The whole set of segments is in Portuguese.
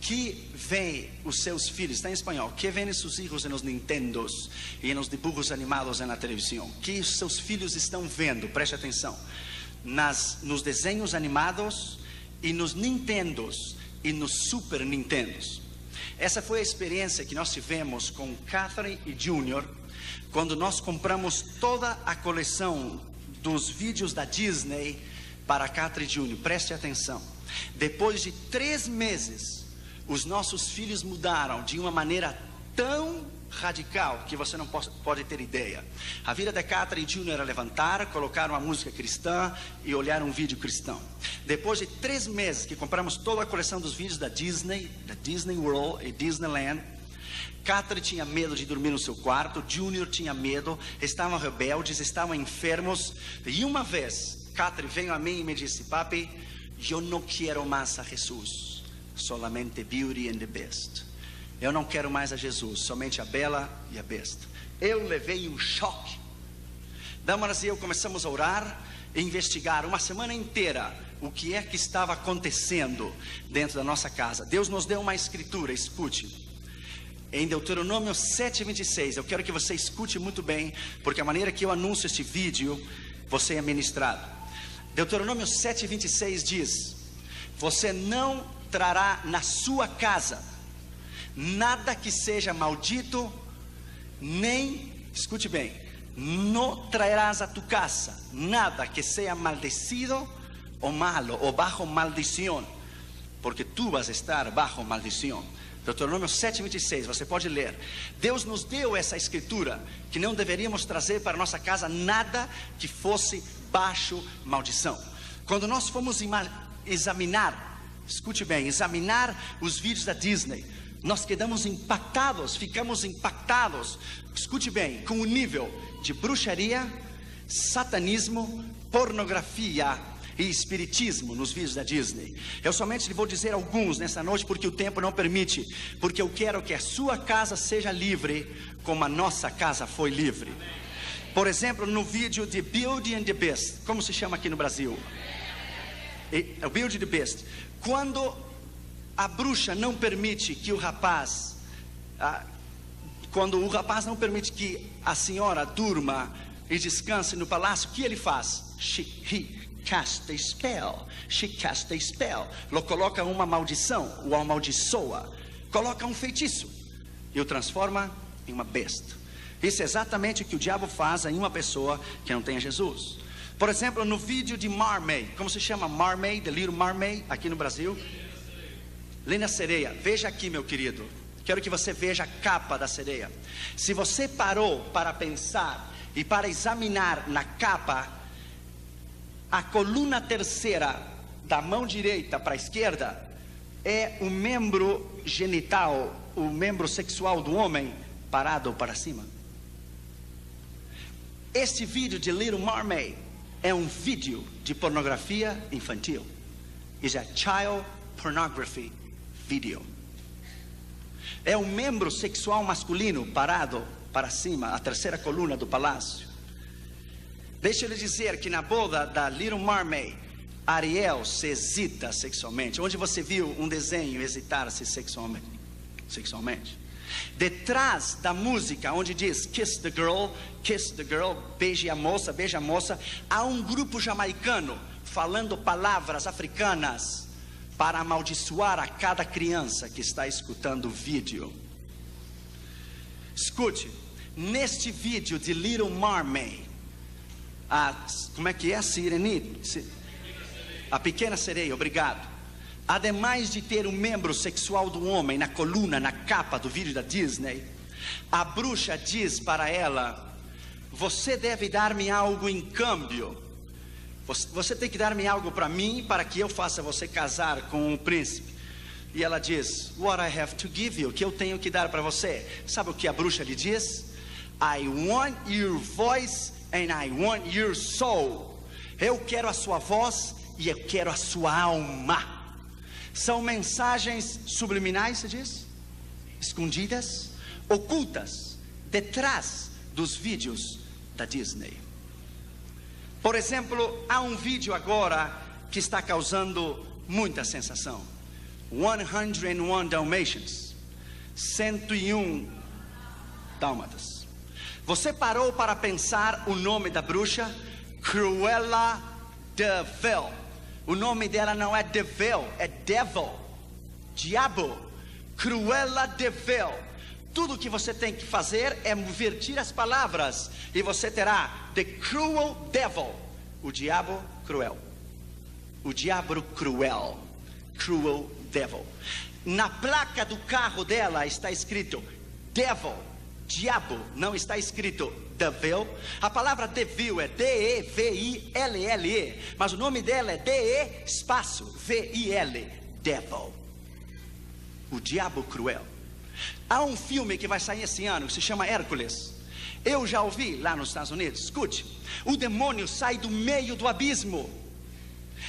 que vê os seus filhos, está em espanhol, que vêem seus filhos nos Nintendos e nos dibujos animados na televisão, que os seus filhos estão vendo, preste atenção, nos desenhos animados e nos Nintendos e nos Super Nintendos. Essa foi a experiência que nós tivemos com Catherine e Junior, quando nós compramos toda a coleção dos vídeos da Disney para Catherine e Junior. Preste atenção, depois de 3 meses, os nossos filhos mudaram de uma maneira tão radical que você não pode ter ideia. A vida da Catherine e Junior era levantar, colocar uma música cristã e olhar um vídeo cristão. Depois de 3 meses que compramos toda a coleção dos vídeos da Disney World e Disneyland, Catherine tinha medo de dormir no seu quarto, Junior tinha medo, estavam rebeldes, estavam enfermos. E uma vez, Catherine veio a mim e me disse: papi, eu não quero mais a Jesus, solamente Beauty and the Beast. Eu não quero mais a Jesus, somente a Bela e a Besta. Eu levei um choque. Damaras e eu começamos a orar e investigar uma semana inteira o que é que estava acontecendo dentro da nossa casa. Deus nos deu uma escritura, escute. Em Deuteronômio 7:26, eu quero que você escute muito bem, porque a maneira que eu anuncio este vídeo, você é ministrado. Deuteronômio 7:26 diz: você não trará na sua casa nada que seja maldito, nem, escute bem, não traerás a tu casa nada que seja maldecido ou malo, ou bajo maldição, porque tu vas estar bajo maldição. Deuteronômio 7:26, você pode ler. Deus nos deu essa escritura, que não deveríamos trazer para nossa casa nada que fosse baixo maldição. Quando nós fomos examinar, escute bem, examinar os vídeos da Disney, nós ficamos impactados, escute bem, com o nível de bruxaria, satanismo, pornografia e espiritismo nos vídeos da Disney. Eu somente lhe vou dizer alguns nessa noite, porque o tempo não permite, porque eu quero que a sua casa seja livre, como a nossa casa foi livre. Por exemplo, no vídeo de Beauty and the Beast, como se chama aqui no Brasil? O Beauty and the Beast. Quando a bruxa não permite que o rapaz, quando o rapaz não permite que a senhora durma e descanse no palácio, o que ele faz? He cast a spell. She cast a spell. Lo coloca uma maldição, o amaldiçoa, coloca um feitiço e o transforma em uma besta. Isso é exatamente o que o diabo faz em uma pessoa que não tem Jesus. Por exemplo, no vídeo de Mermaid, como se chama? Mermaid, The Little Mermaid, aqui no Brasil. Linda Sereia. Veja aqui, meu querido, quero que você veja a capa da sereia. Se você parou para pensar e para examinar na capa, a coluna terceira da mão direita para a esquerda é o membro genital, o membro sexual do homem parado para cima. Este vídeo de Little Mermaid é um vídeo de pornografia infantil. Is a child pornography video. É um membro sexual masculino parado para cima, a terceira coluna do palácio. Deixa eu lhe dizer que na boda da Little Mermaid, Ariel se excita sexualmente. Onde você viu um desenho excitar-se sexualmente? Detrás da música onde diz kiss the girl, beije a moça, há um grupo jamaicano falando palavras africanas para amaldiçoar a cada criança que está escutando o vídeo. Escute, neste vídeo de Little Mermaid, como é que é? A pequena sereia, obrigado. Ademais de ter um membro sexual do homem na coluna, na capa do vídeo da Disney, a bruxa diz para ela: você deve dar-me algo em câmbio. Você tem que dar-me algo para mim, para que eu faça você casar com um príncipe. E ela diz: what I have to give you, que eu tenho que dar para você. Sabe o que a bruxa lhe diz? I want your voice and I want your soul. Eu quero a sua voz e eu quero a sua alma. São mensagens subliminais, se diz? Escondidas, ocultas, detrás dos vídeos da Disney. Por exemplo, há um vídeo agora que está causando muita sensação. 101 Dalmatians. 101 dálmatas. Você parou para pensar o nome da bruxa? Cruella de Vil. O nome dela não é de Vil, é Devil, diabo. Cruella de Vil. Tudo que você tem que fazer é invertir as palavras e você terá The Cruel Devil, o diabo cruel. O diabo cruel. Cruel Devil. Na placa do carro dela está escrito Devil, diabo, não está escrito Devil. A palavra devil é D-E-V-I-L-L-E, mas o nome dela é D-E espaço V-I-L, Devil. O diabo cruel. Há um filme que vai sair esse ano que se chama Hércules. Eu já ouvi lá nos Estados Unidos. Escute, o demônio sai do meio do abismo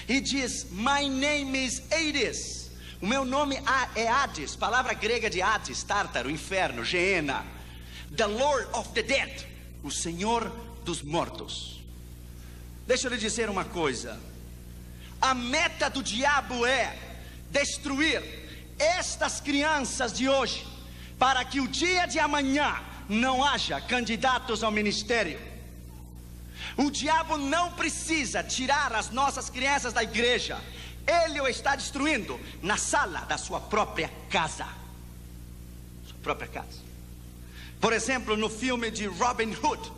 e diz: My name is Hades. O meu nome é Hades, palavra grega de Hades, Tártaro, inferno, Geena. The Lord of the Dead, o Senhor dos mortos. Deixa eu lhe dizer uma coisa. A meta do diabo é destruir estas crianças de hoje, para que o dia de amanhã não haja candidatos ao ministério. O diabo não precisa tirar as nossas crianças da igreja. Ele o está destruindo na sala da sua própria casa. Sua própria casa. Por exemplo, no filme de Robin Hood,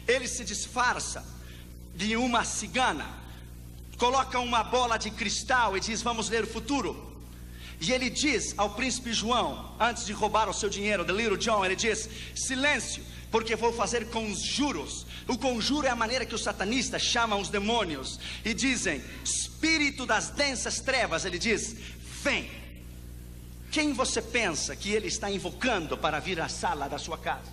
ele se disfarça de uma cigana, coloca uma bola de cristal e diz: vamos ler o futuro. E ele diz ao príncipe João, antes de roubar o seu dinheiro, the little John, ele diz: silêncio, porque vou fazer conjuros. O conjuro é a maneira que os satanistas chamam os demônios e dizem: espírito das densas trevas, ele diz: vem. Quem você pensa que ele está invocando para vir à sala da sua casa?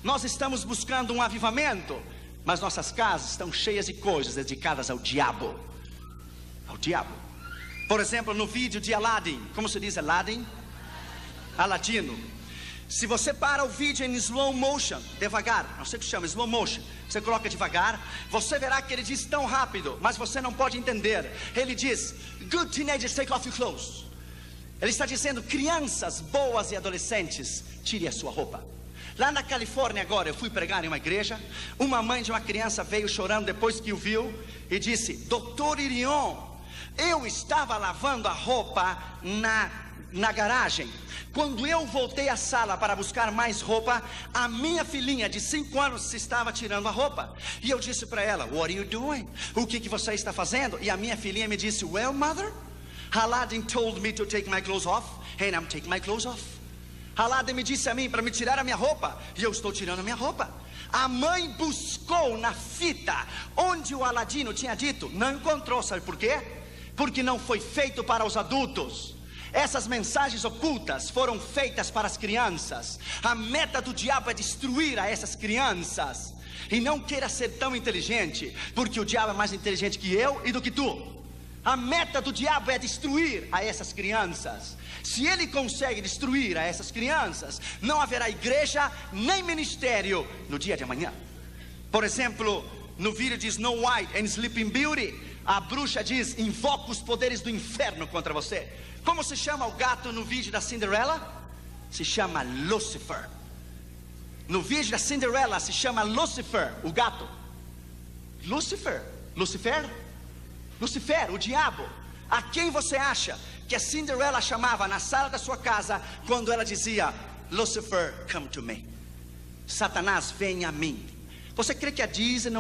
Nós estamos buscando um avivamento, mas nossas casas estão cheias de coisas dedicadas ao diabo. Ao diabo. Por exemplo, no vídeo de Aladdin, como se diz Aladdin? Aladino. Se você para o vídeo em slow motion, devagar, não sei o que chama, slow motion, você coloca devagar, você verá que ele diz tão rápido, mas você não pode entender. Ele diz: good teenagers, take off your clothes. Ele está dizendo: crianças boas e adolescentes, tire a sua roupa. Lá na Califórnia agora, eu fui pregar em uma igreja. Uma mãe de uma criança veio chorando depois que o viu e disse: Dr. Irion, eu estava lavando a roupa na garagem. Quando eu voltei à sala para buscar mais roupa, a minha filhinha de 5 anos estava tirando a roupa. E eu disse para ela: what are you doing? O que você está fazendo? E a minha filhinha me disse: well, mother, Aladdin told me to take my clothes off, and I'm taking my clothes off. Aladdin me disse a mim para me tirar a minha roupa, e eu estou tirando a minha roupa. A mãe buscou na fita onde o Aladino tinha dito, não encontrou. Sabe por quê? Porque não foi feito para os adultos. Essas mensagens ocultas foram feitas para as crianças. A meta do diabo é destruir a essas crianças. E não queira ser tão inteligente, porque o diabo é mais inteligente que eu e do que tu. A meta do diabo é destruir a essas crianças. Se ele consegue destruir a essas crianças, não haverá igreja nem ministério no dia de amanhã. Por exemplo, no vídeo de Snow White and Sleeping Beauty, a bruxa diz: invoca os poderes do inferno contra você. Como se chama o gato no vídeo da Cinderela? Se chama Lucifer. No vídeo da Cinderela se chama Lucifer, o gato. Lucifer, o diabo. A quem você acha que a Cinderela chamava na sala da sua casa quando ela dizia: Lucifer, come to me? Satanás, vem a mim. Você crê que a Disney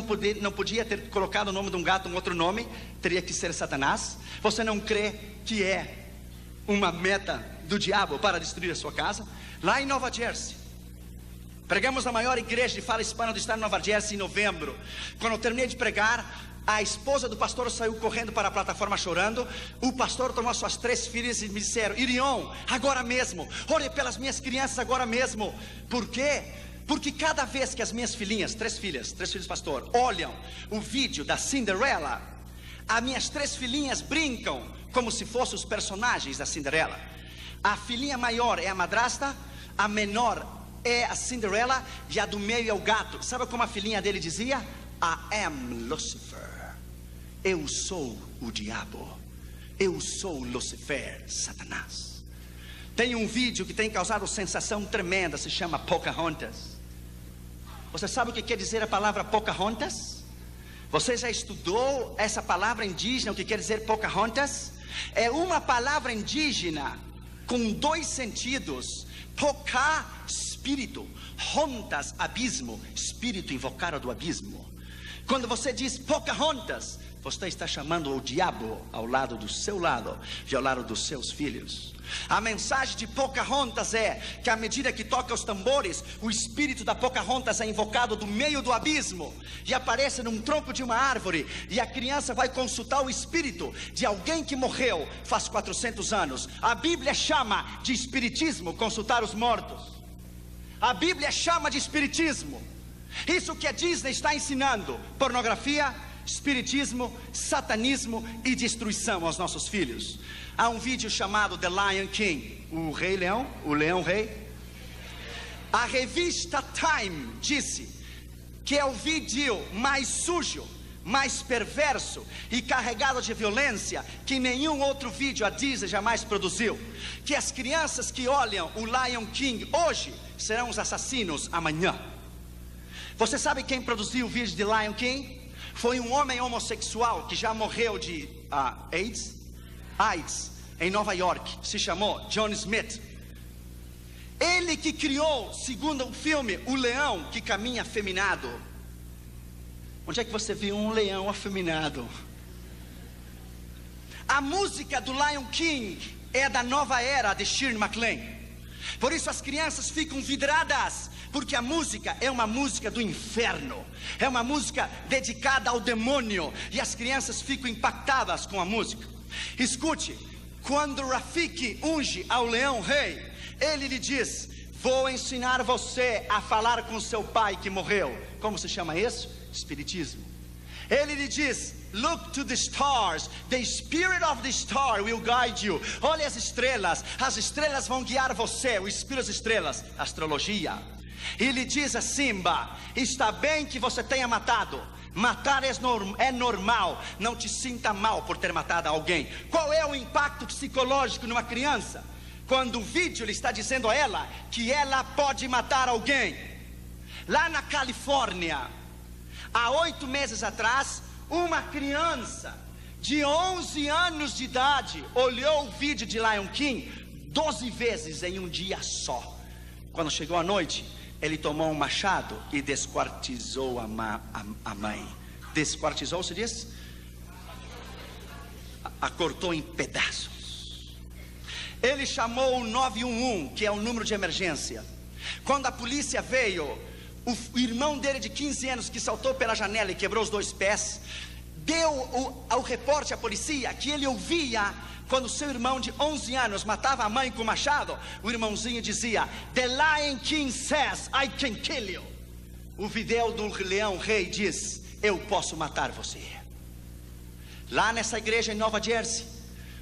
não podia ter colocado o nome de um gato um outro nome? Teria que ser Satanás? Você não crê que é uma meta do diabo para destruir a sua casa? Lá em Nova Jersey, pregamos na maior igreja de fala hispana do estado de Nova Jersey em novembro. Quando eu terminei de pregar, a esposa do pastor saiu correndo para a plataforma chorando. O pastor tomou suas 3 filhas e me disseram: Irion, agora mesmo, ore pelas minhas crianças agora mesmo. Por quê? Porque cada vez que as minhas filhinhas, 3 filhos pastor, olham o vídeo da Cinderela, as minhas 3 filhinhas brincam como se fossem os personagens da Cinderela. A filhinha maior é a madrasta, a menor é a Cinderela e a do meio é o gato. Sabe como a filhinha dele dizia? I am Lucifer. Eu sou o diabo. Eu sou Lucifer, Satanás. Tem um vídeo que tem causado sensação tremenda, se chama Pocahontas. Você sabe o que quer dizer a palavra Pocahontas? Você já estudou essa palavra indígena, o que quer dizer Pocahontas? É uma palavra indígena com dois sentidos. Poca, espírito. Hontas, abismo. Espírito invocado do abismo. Quando você diz Pocahontas, você está chamando o diabo ao lado do seu lado e ao lado dos seus filhos. A mensagem de Pocahontas é que à medida que toca os tambores, o espírito da Pocahontas é invocado do meio do abismo e aparece num tronco de uma árvore, e a criança vai consultar o espírito de alguém que morreu faz 400 anos. A Bíblia chama de espiritismo consultar os mortos. A Bíblia chama de espiritismo. Isso que a Disney está ensinando: pornografia, espiritismo, satanismo e destruição aos nossos filhos. Há um vídeo chamado The Lion King, o Rei Leão, o Leão Rei. A revista Time disse que é o vídeo mais sujo, mais perverso e carregado de violência que nenhum outro vídeo a Disney jamais produziu. Que as crianças que olham o Lion King hoje serão os assassinos amanhã. Você sabe quem produziu o vídeo de Lion King? Foi um homem homossexual que já morreu de AIDS em Nova York. Se chamou John Smith. Ele que criou, segundo o filme, o leão que caminha afeminado. Onde é que você viu um leão afeminado? A música do Lion King é da nova era de Shirley MacLaine. Por isso as crianças ficam vidradas, porque a música é uma música do inferno, é uma música dedicada ao demônio, e as crianças ficam impactadas com a música. Escute, quando Rafiki unge ao leão rei, ele lhe diz: vou ensinar você a falar com seu pai que morreu. Como se chama isso? Espiritismo. Ele lhe diz: look to the stars, the spirit of the star will guide you. Olhe as estrelas vão guiar você. O espírito das estrelas, astrologia. E lhe diz a Simba: está bem que você tenha matado. Matar é normal. Não te sinta mal por ter matado alguém. Qual é o impacto psicológico numa criança quando o vídeo lhe está dizendo a ela que ela pode matar alguém? Lá na Califórnia, há 8 meses atrás, uma criança de 11 anos de idade olhou o vídeo de Lion King 12 vezes em um dia só. Quando chegou a noite, ele tomou um machado e desquartizou a mãe. Desquartizou, se diz? A cortou em pedaços. Ele chamou o 911, que é o número de emergência. Quando a polícia veio, o irmão dele de 15 anos, que saltou pela janela e quebrou os 2 pés, deu ao repórter à polícia que ele ouvia quando seu irmão de 11 anos matava a mãe com machado. O irmãozinho dizia: The Lion King says I can kill you. O vídeo do leão rei diz: eu posso matar você. Lá nessa igreja em Nova Jersey,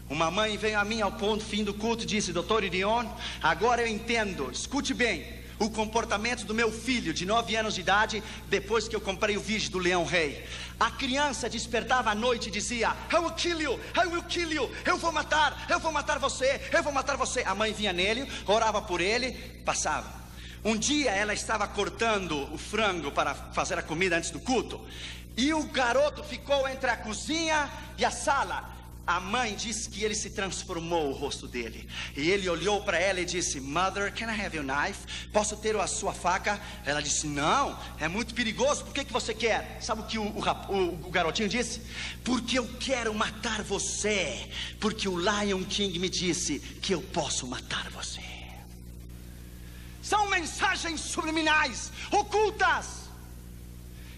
uma mãe veio a mim ao fim do culto e disse: Dr. Irion, agora eu entendo, escute bem, o comportamento do meu filho de 9 anos de idade, depois que eu comprei o vídeo do leão rei. A criança despertava à noite e dizia: I will kill you, I will kill you. Eu vou matar você, eu vou matar você. A mãe vinha nele, orava por ele, passava. Um dia ela estava cortando o frango para fazer a comida antes do culto, e o garoto ficou entre a cozinha e a sala. A mãe disse que ele se transformou o rosto dele, e ele olhou para ela e disse: Mother, can I have your knife? Posso ter a sua faca? Ela disse: não, é muito perigoso. Por que você quer? Sabe o que o garotinho disse? Porque eu quero matar você, porque o Lion King me disse que eu posso matar você. São mensagens subliminais, ocultas.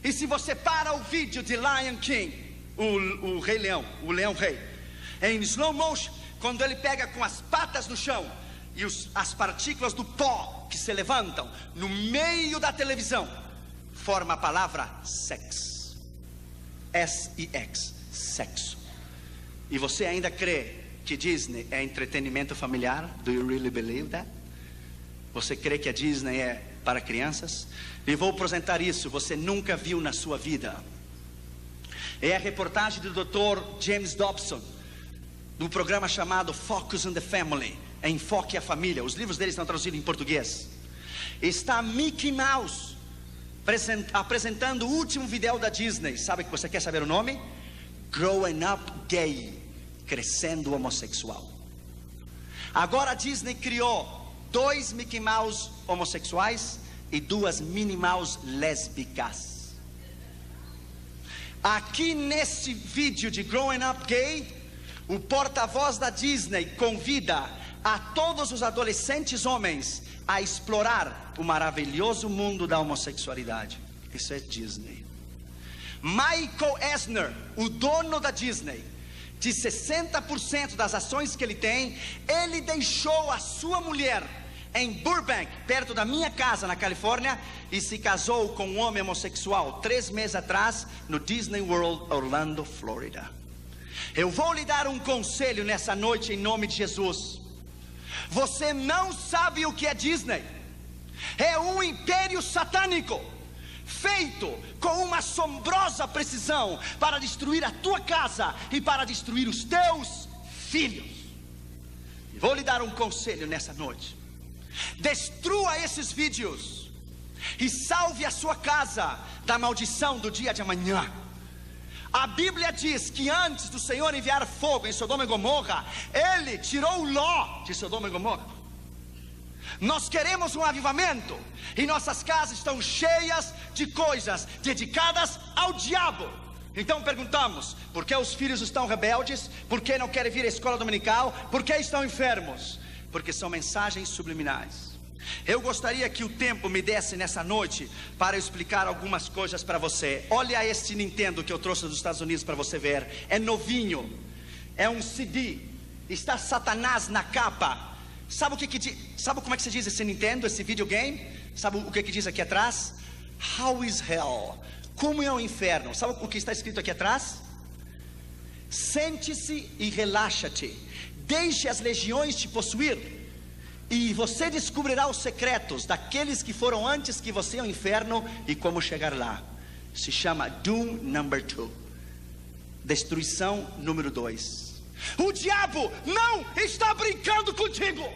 E se você para o vídeo de Lion King, o Rei Leão, o Leão Rei, em slow motion, quando ele pega com as patas no chão e as partículas do pó que se levantam no meio da televisão, forma a palavra sex. S-E-X, sexo. E você ainda crê que Disney é entretenimento familiar? Do you really believe that? Você crê que a Disney é para crianças? E vou apresentar isso, você nunca viu na sua vida. É a reportagem do Dr. James Dobson, do programa chamado Focus on the Family, Enfoque a Família. Os livros deles estão traduzidos em português. Está Mickey Mouse apresentando o último vídeo da Disney. Sabe que você quer saber o nome? Growing Up Gay, Crescendo Homossexual. Agora a Disney criou 2 Mickey Mouse homossexuais e 2 Minnie Mouse lésbicas. Aqui nesse vídeo de Growing Up Gay, o porta-voz da Disney convida a todos os adolescentes homens a explorar o maravilhoso mundo da homossexualidade. Isso é Disney. Michael Eisner, o dono da Disney, de 60% das ações que ele tem, ele deixou a sua mulher em Burbank, perto da minha casa na Califórnia, e se casou com um homem homossexual 3 meses atrás no Disney World, Orlando, Flórida. Eu vou lhe dar um conselho nessa noite em nome de Jesus. Você não sabe o que é Disney. É um império satânico, feito com uma assombrosa precisão para destruir a tua casa e para destruir os teus filhos. E vou lhe dar um conselho nessa noite: destrua esses vídeos e salve a sua casa da maldição do dia de amanhã. A Bíblia diz que antes do Senhor enviar fogo em Sodoma e Gomorra, Ele tirou Ló de Sodoma e Gomorra. Nós queremos um avivamento, e nossas casas estão cheias de coisas dedicadas ao diabo. Então perguntamos: por que os filhos estão rebeldes? Por que não querem vir à escola dominical? Por que estão enfermos? Porque são mensagens subliminais. Eu gostaria que o tempo me desse nessa noite para eu explicar algumas coisas para você. Olha este Nintendo que eu trouxe dos Estados Unidos para você ver. É novinho, é um CD, está Satanás na capa. Sabe como é que se diz esse Nintendo, esse videogame? Sabe o que diz aqui atrás? How is hell? Como é o inferno? Sabe o que está escrito aqui atrás? Sente-se e relaxa-te, deixe as legiões te possuir, e você descobrirá os secretos daqueles que foram antes que você ao inferno e como chegar lá. Se chama Doom Number 2, destruição número 2. O diabo não está brincando contigo.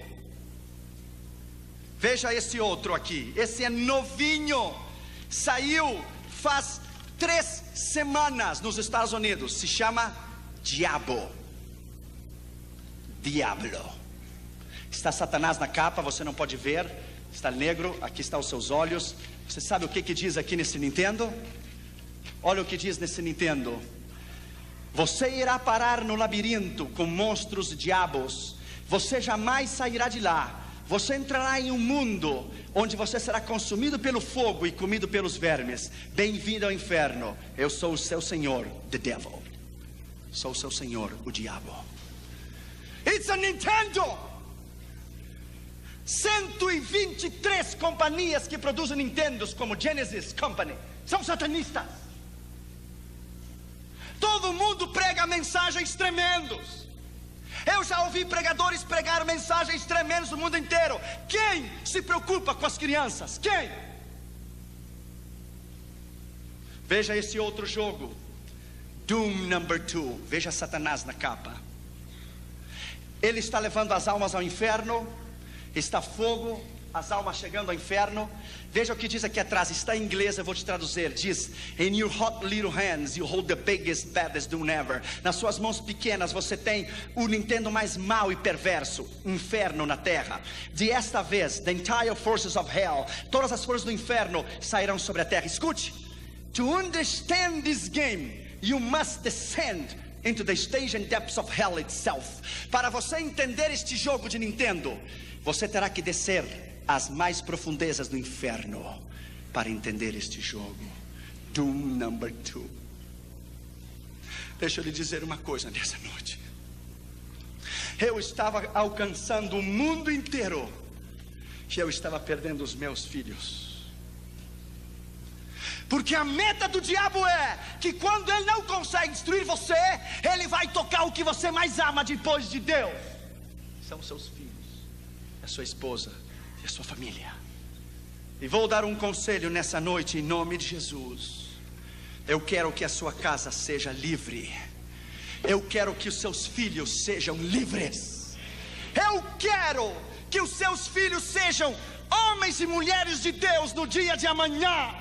Veja esse outro aqui. Esse é novinho, saiu faz 3 semanas nos Estados Unidos. Se chama Diabo. Está Satanás na capa, você não pode ver. Está negro, aqui estão os seus olhos. Você sabe o que diz aqui nesse Nintendo? Olha o que diz nesse Nintendo: você irá parar no labirinto com monstros e diabos. Você jamais sairá de lá. Você entrará em um mundo onde você será consumido pelo fogo e comido pelos vermes. Bem-vindo ao inferno. Eu sou o seu senhor, the devil. Sou o seu senhor, o diabo. It's a Nintendo. 123 companhias que produzem Nintendos, como Genesis Company, são satanistas. Todo mundo prega mensagens tremendas. Eu já ouvi pregadores pregar mensagens tremendas no mundo inteiro. Quem se preocupa com as crianças? Quem? Veja esse outro jogo, Doom Number 2. Veja Satanás na capa. Ele está levando as almas ao inferno. Está fogo, as almas chegando ao inferno. Veja o que diz aqui atrás, está em inglês, eu vou te traduzir. Diz: in your hot little hands you hold the biggest, baddest doom ever. Nas suas mãos pequenas você tem o Nintendo mais mau e perverso, inferno na terra. Desta vez, the entire forces of hell, todas as forças do inferno sairão sobre a terra. Escute: to understand this game you must descend into the stage and depths of hell itself. Para você entender este jogo de Nintendo, você terá que descer às mais profundezas do inferno para entender este jogo. Doom Number 2. Deixa eu lhe dizer uma coisa nessa noite. Eu estava alcançando o mundo inteiro e eu estava perdendo os meus filhos. Porque a meta do diabo é que quando ele não consegue destruir você, ele vai tocar o que você mais ama depois de Deus. São seus filhos, a sua esposa e a sua família. E vou dar um conselho nessa noite em nome de Jesus. Eu quero que a sua casa seja livre. Eu quero que os seus filhos sejam livres. Eu quero que os seus filhos sejam homens e mulheres de Deus no dia de amanhã.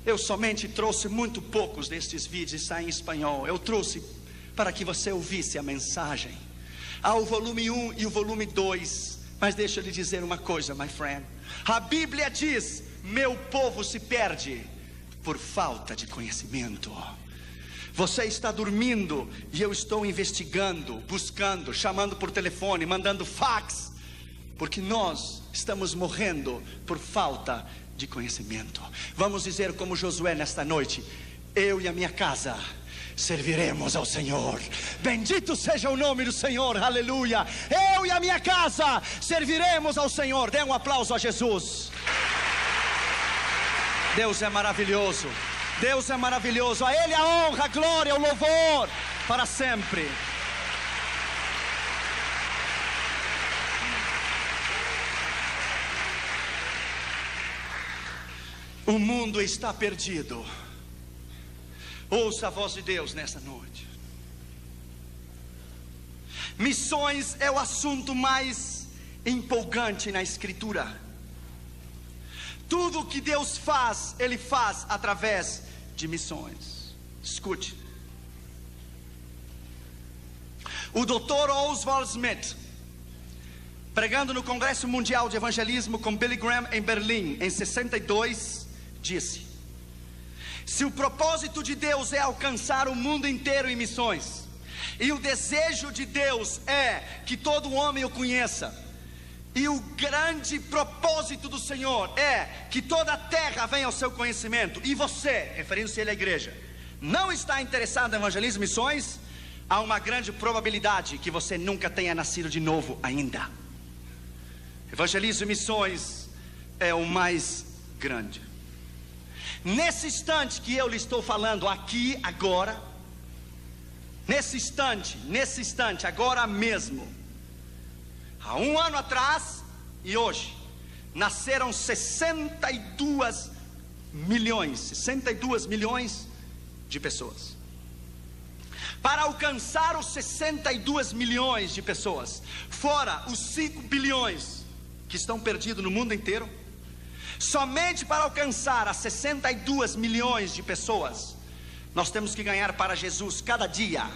Eu somente trouxe muito poucos destes vídeos, está em espanhol. Eu trouxe para que você ouvisse a mensagem. Há o volume 1 e o volume 2. Mas deixa eu lhe dizer uma coisa, my friend. A Bíblia diz: meu povo se perde por falta de conhecimento. Você está dormindo e eu estou investigando, buscando, chamando por telefone, mandando fax, porque nós estamos morrendo por falta de conhecimento. Vamos dizer como Josué nesta noite: eu e a minha casa serviremos ao Senhor. Bendito seja o nome do Senhor, aleluia. Eu e a minha casa serviremos ao Senhor. Dê um aplauso a Jesus. Deus é maravilhoso. Deus é maravilhoso. A Ele a honra, a glória, o louvor para sempre. O mundo está perdido. Ouça a voz de Deus nessa noite. Missões é o assunto mais empolgante na Escritura. Tudo que Deus faz, Ele faz através de missões. Escute. O Dr. Oswald Smith, pregando no Congresso Mundial de Evangelismo com Billy Graham em Berlim em 62, disse: se o propósito de Deus é alcançar o mundo inteiro em missões, e o desejo de Deus é que todo homem o conheça, e o grande propósito do Senhor é que toda a terra venha ao seu conhecimento, e você, referindo-se a ele à igreja, não está interessado em evangelismo e missões, há uma grande probabilidade que você nunca tenha nascido de novo ainda. Evangelismo e missões é o mais grande. Nesse instante que eu lhe estou falando aqui, agora, nesse instante, agora mesmo, há um ano atrás e hoje, nasceram 62 milhões de pessoas. Para alcançar os 62 milhões de pessoas, fora os 5 bilhões que estão perdidos no mundo inteiro, somente para alcançar as 62 milhões de pessoas, nós temos que ganhar para Jesus cada dia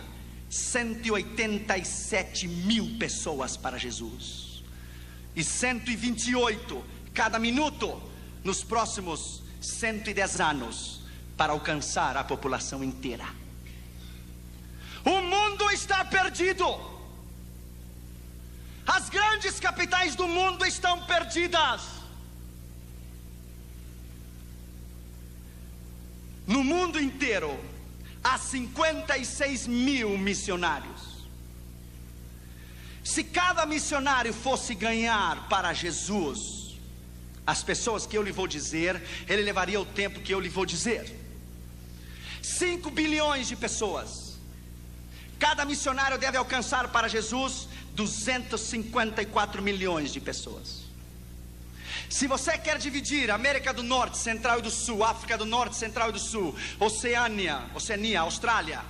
187 mil pessoas para Jesus, e 128 cada minuto nos próximos 110 anos, para alcançar a população inteira. O mundo está perdido. As grandes capitais do mundo estão perdidas. No mundo inteiro há 56 mil missionários. Se cada missionário fosse ganhar para Jesus as pessoas que eu lhe vou dizer, ele levaria o tempo que eu lhe vou dizer. 5 bilhões de pessoas. Cada missionário deve alcançar para Jesus 254 milhões de pessoas. Se você quer dividir América do Norte, Central e do Sul, África do Norte, Central e do Sul, Oceania, Austrália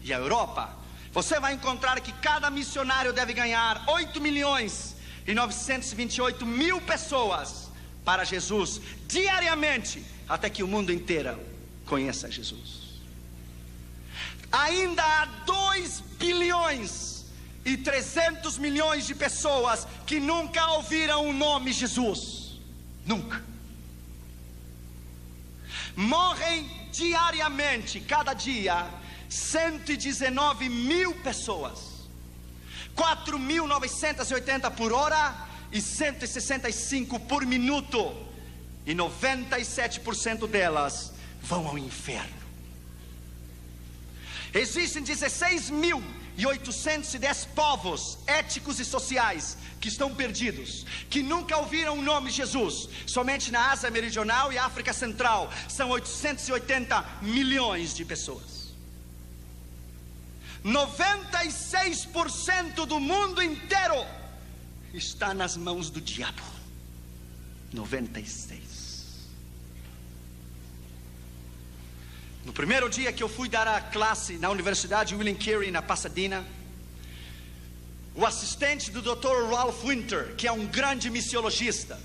e a Europa, você vai encontrar que cada missionário deve ganhar 8 milhões e 928 mil pessoas para Jesus diariamente, até que o mundo inteiro conheça Jesus. Ainda há 2 bilhões e 300 milhões de pessoas que nunca ouviram o nome Jesus. Nunca. Morrem diariamente, cada dia, 119 mil pessoas, 4.980 por hora e 165 por minuto, e 97% delas vão ao inferno. Existem 16.810 povos étnicos e sociais que estão perdidos, que nunca ouviram o nome de Jesus. Somente na Ásia Meridional e África Central são 880 milhões de pessoas. 96% do mundo inteiro está nas mãos do diabo. 96. No primeiro dia que eu fui dar a classe na Universidade William Carey, na Pasadena, o assistente do Dr. Ralph Winter, que é um grande missiologista,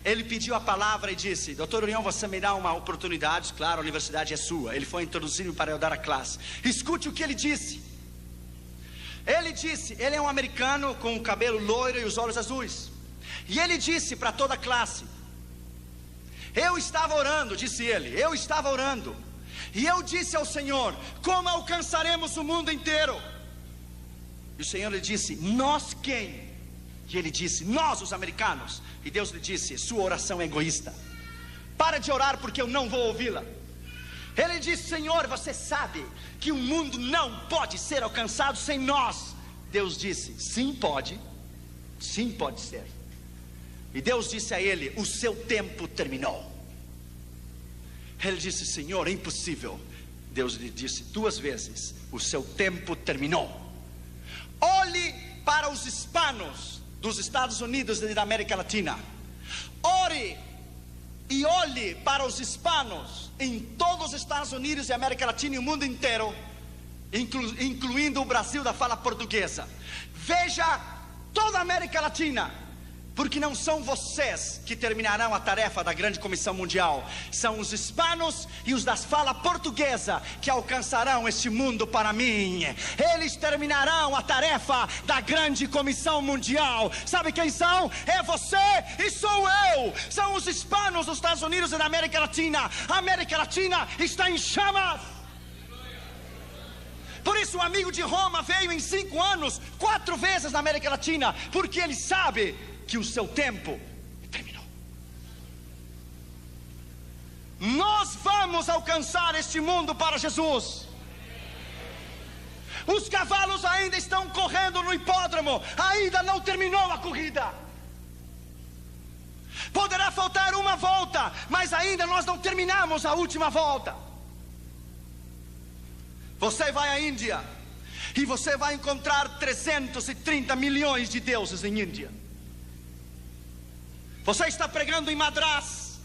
ele pediu a palavra e disse: Dr. Orion, você me dá uma oportunidade? Claro, a universidade é sua. Ele foi introduzido para eu dar a classe. Escute o que ele disse. Ele disse, ele é um americano com o cabelo loiro e os olhos azuis, e ele disse para toda a classe: eu estava orando, disse ele, eu estava orando, e eu disse ao Senhor: como alcançaremos o mundo inteiro? E o Senhor lhe disse: nós quem? E ele disse: nós, os americanos. E Deus lhe disse: sua oração é egoísta, para de orar porque eu não vou ouvi-la. Ele disse: Senhor, você sabe que o mundo não pode ser alcançado sem nós. Deus disse: sim pode ser. E Deus disse a ele: o seu tempo terminou. Ele disse: Senhor, é impossível. Deus lhe disse 2 vezes: o seu tempo terminou. Olhe para os hispanos dos Estados Unidos e da América Latina. Ore e olhe para os hispanos em todos os Estados Unidos e América Latina e o mundo inteiro, incluindo o Brasil da fala portuguesa. Veja toda a América Latina, porque não são vocês que terminarão a tarefa da grande comissão mundial, são os hispanos e os da fala portuguesa que alcançarão este mundo para mim. Eles terminarão a tarefa da grande comissão mundial. Sabe quem são? É você e sou eu. São os hispanos dos Estados Unidos e da América Latina. A América Latina está em chamas. Por isso o amigo de Roma veio em 5 anos 4 vezes na América Latina, porque ele sabe que o seu tempo terminou. Nós vamos alcançar este mundo para Jesus. Os cavalos ainda estão correndo no hipódromo, ainda não terminou a corrida. Poderá faltar uma volta, mas ainda nós não terminamos a última volta. Você vai à Índia e você vai encontrar 330 milhões de deuses em Índia. Você está pregando em Madras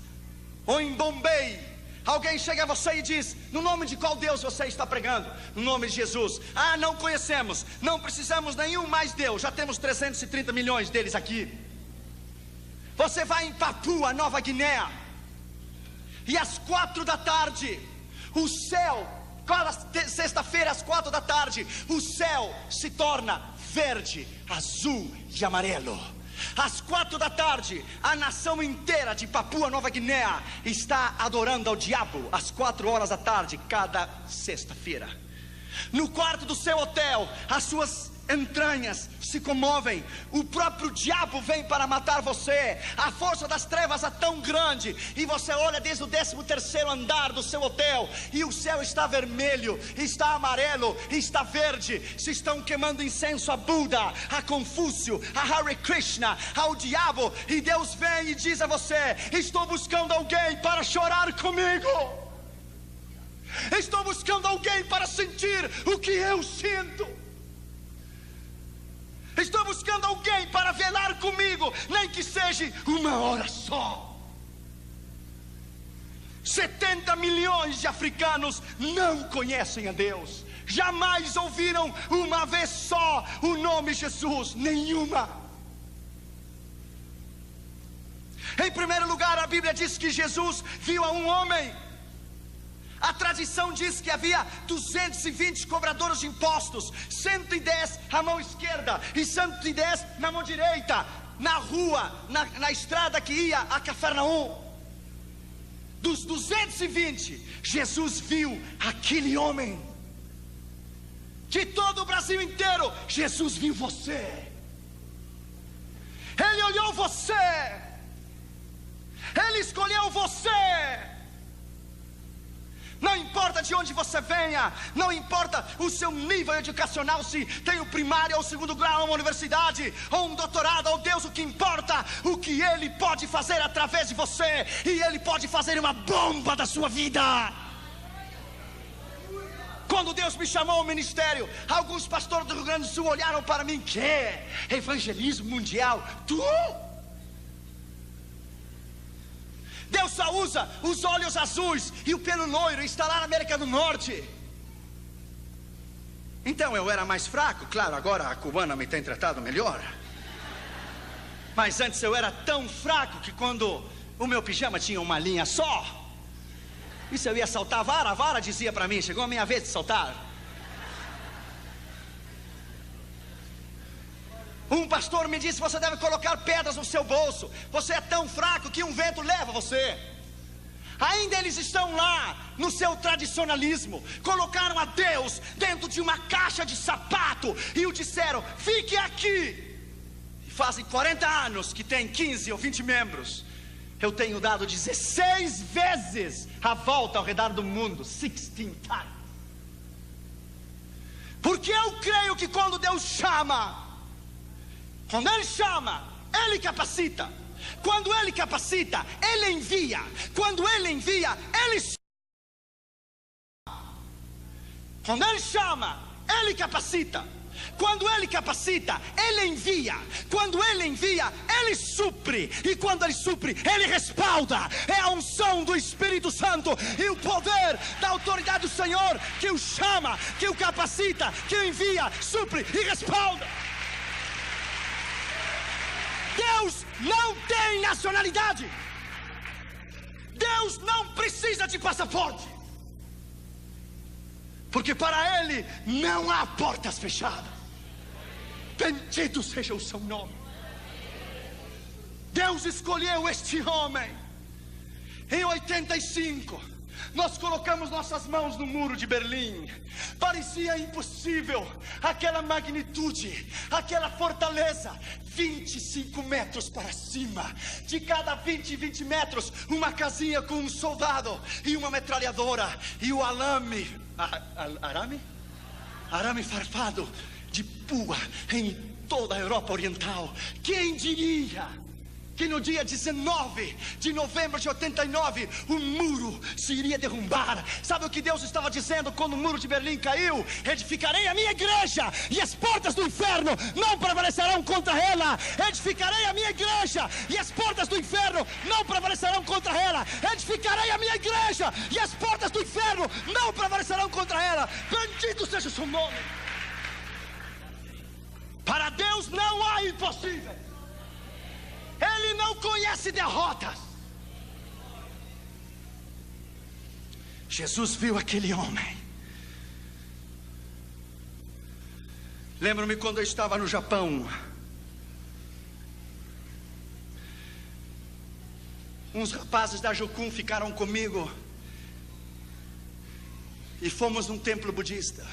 ou em Bombay, alguém chega a você e diz: no nome de qual Deus você está pregando? No nome de Jesus. Ah, não conhecemos, não precisamos nenhum mais Deus, já temos 330 milhões deles aqui. Você vai em Papua Nova Guiné e às 4 da tarde o céu, sexta-feira às 4 da tarde, o céu se torna verde, azul e amarelo. Às 4 da tarde, a nação inteira de Papua Nova Guiné está adorando ao diabo às 4 horas da tarde, cada sexta-feira. No quarto do seu hotel, as suas entranhas se comovem. O próprio diabo vem para matar você. A força das trevas é tão grande, e você olha desde o 13º andar do seu hotel, e o céu está vermelho, está amarelo, está verde. Se estão queimando incenso a Buda, a Confúcio, a Hare Krishna, ao diabo. E Deus vem e diz a você: estou buscando alguém para chorar comigo. Estou buscando alguém para sentir o que eu sinto. Estou buscando alguém para velar comigo, nem que seja 1 hora só. 70 milhões de africanos não conhecem a Deus, jamais ouviram uma vez só o nome Jesus, nenhuma. Em primeiro lugar, a Bíblia diz que Jesus viu a um homem. A tradição diz que havia 220 cobradores de impostos, 110 à mão esquerda e 110 na mão direita, na rua, na estrada que ia a Cafarnaum. Dos 220, Jesus viu aquele homem. De todo o Brasil inteiro, Jesus viu você. Ele olhou você. Ele escolheu você. Não importa de onde você venha, não importa o seu nível educacional, se tem o primário ou o 2º grau, uma universidade ou um doutorado, ou Deus, o que importa, o que Ele pode fazer através de você, e Ele pode fazer uma bomba da sua vida. Quando Deus me chamou ao ministério, alguns pastores do Rio Grande do Sul olharam para mim: que evangelismo mundial? Tu? Deus só usa os olhos azuis e o pelo loiro, está lá na América do Norte. Então eu era mais fraco, claro, agora a cubana me tem tratado melhor. Mas antes eu era tão fraco que quando o meu pijama tinha uma linha só, e se eu ia saltar a vara dizia para mim: chegou a minha vez de saltar. Um pastor me disse: você deve colocar pedras no seu bolso, você é tão fraco que um vento leva você. Ainda eles estão lá no seu tradicionalismo, colocaram a Deus dentro de uma caixa de sapato e o disseram: fique aqui. Fazem 40 anos que tem 15 ou 20 membros. Eu tenho dado 16 vezes a volta ao redor do mundo. 16 times. Porque eu creio que quando Deus chama, quando Ele chama, Ele capacita. Quando Ele capacita, Ele envia. Quando Ele envia, Ele chama. Quando Ele chama, Ele capacita. Quando Ele capacita, Ele envia. Quando Ele envia, Ele supre. E quando Ele supre, Ele respalda. É a unção do Espírito Santo e o poder da autoridade do Senhor que o chama, que o capacita, que o envia, supre e respalda. Deus não tem nacionalidade. Deus não precisa de passaporte. Porque para Ele não há portas fechadas. Bendito seja o seu nome. Deus escolheu este homem. Em 85 nós colocamos nossas mãos no muro de Berlim. Parecia impossível aquela magnitude, aquela fortaleza, 25 metros para cima. De cada 20 metros, uma casinha com um soldado e uma metralhadora. E o arame farpado de pua em toda a Europa Oriental. Quem diria que no dia 19 de novembro de 89 o muro se iria derrubar? Sabe o que Deus estava dizendo quando o muro de Berlim caiu? Edificarei a minha igreja e as portas do inferno não prevalecerão contra ela. Edificarei a minha igreja e as portas do inferno não prevalecerão contra ela. Edificarei a minha igreja e as portas do inferno não prevalecerão contra ela. Bendito seja o seu nome. Para Deus não há impossível. Ele não conhece derrotas. Jesus viu aquele homem. Lembro-me quando eu estava no Japão. Uns rapazes da Jokun ficaram comigo e fomos num templo budista.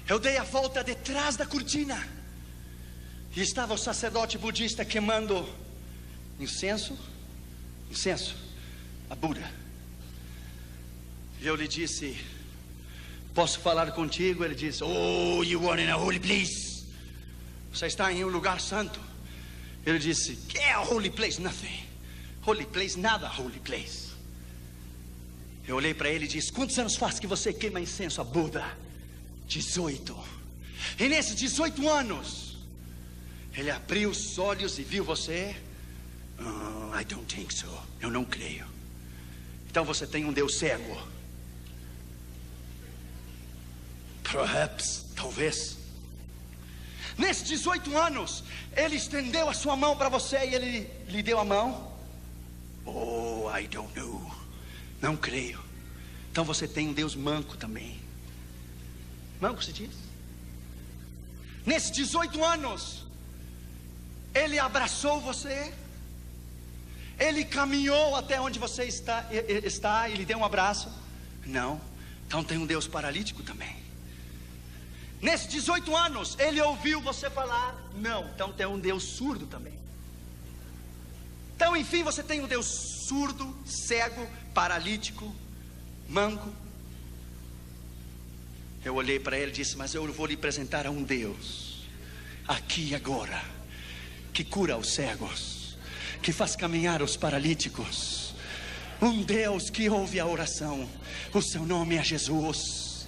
Eu dei a volta detrás da cortina e estava o sacerdote budista queimando incenso a Buda. E eu lhe disse: posso falar contigo? Ele disse: oh, you are in a holy place. Você está em um lugar santo. Ele disse: que é a holy place? Nothing. Holy place, nada holy place. Eu olhei para ele e disse: quantos anos faz que você queima incenso a Buda? 18. E nesses 18 anos ele abriu os olhos e viu você. Oh, I don't think so. Eu não creio. Então você tem um Deus cego. Perhaps, talvez. Nesses 18 anos ele estendeu a sua mão para você e ele lhe deu a mão. Oh, I don't know. Não creio. Então você tem um Deus manco também. Manco se diz? Nesses 18 anos ele abraçou você. Ele caminhou até onde você está e lhe deu um abraço? Não. Então tem um Deus paralítico também. Nesses 18 anos ele ouviu você falar? Não. Então tem um Deus surdo também. Então enfim você tem um Deus surdo, cego, paralítico, manco. Eu olhei para ele e disse: mas eu vou lhe apresentar a um Deus aqui e agora, que cura os cegos, que faz caminhar os paralíticos. Um Deus que ouve a oração. O seu nome é Jesus.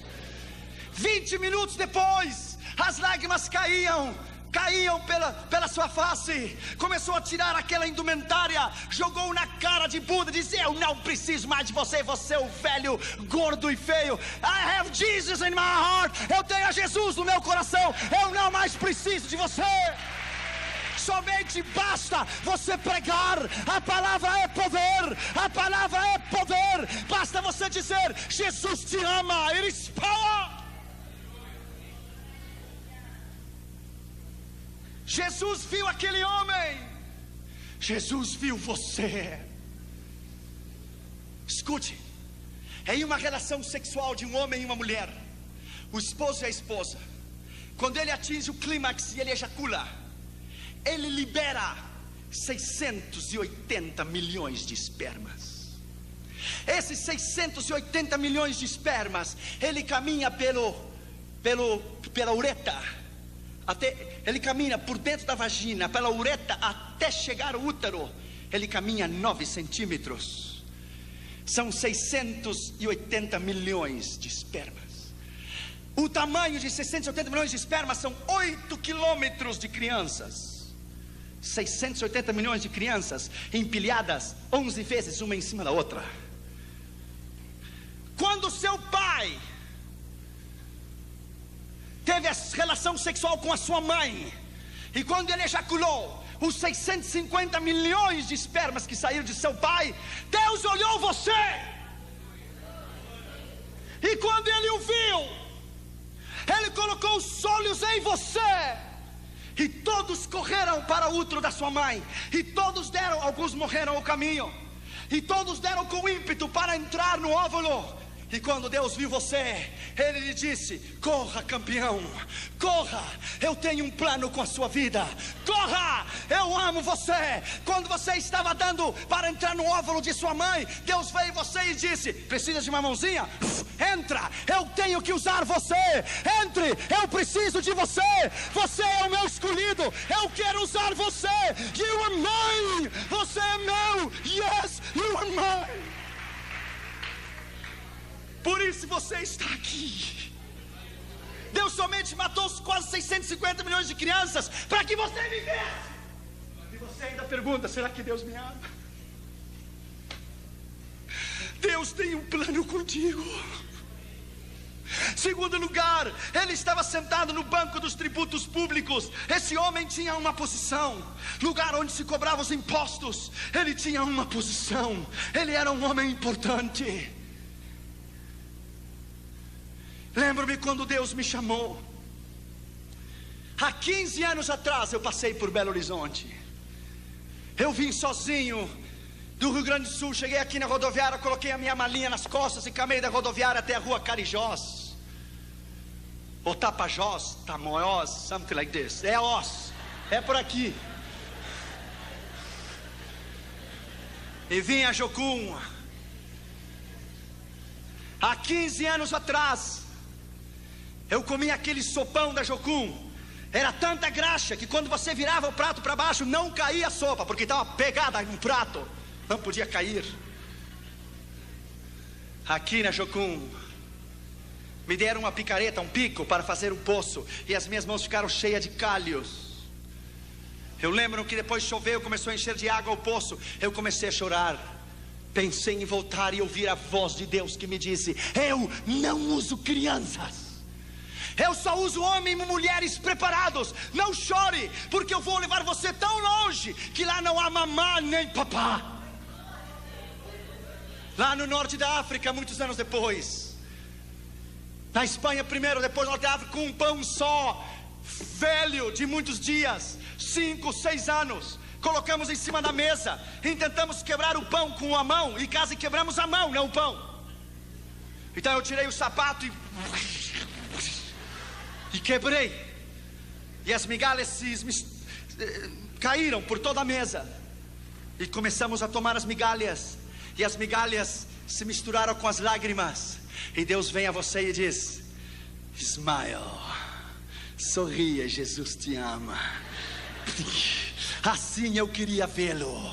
20 minutos depois, as lágrimas caíam caíam pela sua face. Começou a tirar aquela indumentária, jogou na cara de Buda, disse: eu não preciso mais de você, você é o velho, gordo e feio. I have Jesus in my heart. Eu tenho a Jesus no meu coração, eu não mais preciso de você. Somente basta você pregar, a palavra é poder, a palavra é poder. Basta você dizer: Jesus te ama, Ele is power. Jesus viu aquele homem, Jesus viu você. Escute, em uma relação sexual de um homem e uma mulher, o esposo e a esposa, quando ele atinge o clímax e ele ejacula, ele libera 680 milhões de espermas. Esses 680 milhões de espermas, ele caminha pela uretra, ele caminha por dentro da vagina, pela uretra, até chegar ao útero. Ele caminha 9 centímetros. São 680 milhões de espermas. O tamanho de 680 milhões de espermas são 8 quilômetros de crianças. 680 milhões de crianças empilhadas 11 vezes uma em cima da outra. Quando seu pai teve a relação sexual com a sua mãe, e quando ele ejaculou, os 650 milhões de espermas que saíram de seu pai, Deus olhou você, e quando ele o viu, ele colocou os olhos em você, e todos correram para o útero da sua mãe, e todos deram, alguns morreram ao caminho, e todos deram com ímpeto para entrar no óvulo. E quando Deus viu você, Ele lhe disse: corra, campeão, corra, eu tenho um plano com a sua vida, corra, eu amo você. Quando você estava dando para entrar no óvulo de sua mãe, Deus veio em você e disse: precisa de uma mãozinha? Entra, eu tenho que usar você, entre, eu preciso de você, você é o meu escolhido, eu quero usar você, you are mine, você é meu, yes, you are mine. Por isso você está aqui. Deus somente matou os quase 650 milhões de crianças para que você vivesse. E você ainda pergunta: será que Deus me ama? Deus tem um plano contigo. Segundo lugar, ele estava sentado no banco dos tributos públicos. Esse homem tinha uma posição, lugar onde se cobravam os impostos. Ele tinha uma posição, ele era um homem importante. Lembro-me quando Deus me chamou. Há 15 anos atrás eu passei por Belo Horizonte. Eu vim sozinho do Rio Grande do Sul. Cheguei aqui na rodoviária, coloquei a minha malinha nas costas e caminhei da rodoviária até a rua Carijós, ou Tapajós, Tamoiós, something like this. É Os, é por aqui. E vim a Jocum. Há 15 anos atrás eu comi aquele sopão da Jocum. Era tanta graxa que quando você virava o prato para baixo, não caía a sopa, porque estava pegada no prato, não podia cair. Aqui na Jocum me deram uma picareta, um pico para fazer um poço, e as minhas mãos ficaram cheias de calhos. Eu lembro que depois choveu, começou a encher de água o poço. Eu comecei a chorar. Pensei em voltar e ouvir a voz de Deus que me disse: eu não uso crianças, eu só uso homens e mulheres preparados. Não chore, porque eu vou levar você tão longe que lá não há mamá nem papá. Lá no norte da África, muitos anos depois, na Espanha primeiro, depois no norte da África, com um pão só, velho, de muitos dias, 5, 6 anos, colocamos em cima da mesa e tentamos quebrar o pão com a mão, e quase quebramos a mão, não o pão. Então eu tirei o sapato e quebrei, e as migalhas caíram por toda a mesa, e começamos a tomar as migalhas, e as migalhas se misturaram com as lágrimas, e Deus vem a você e diz: smile, sorria, Jesus te ama. Assim eu queria vê-lo,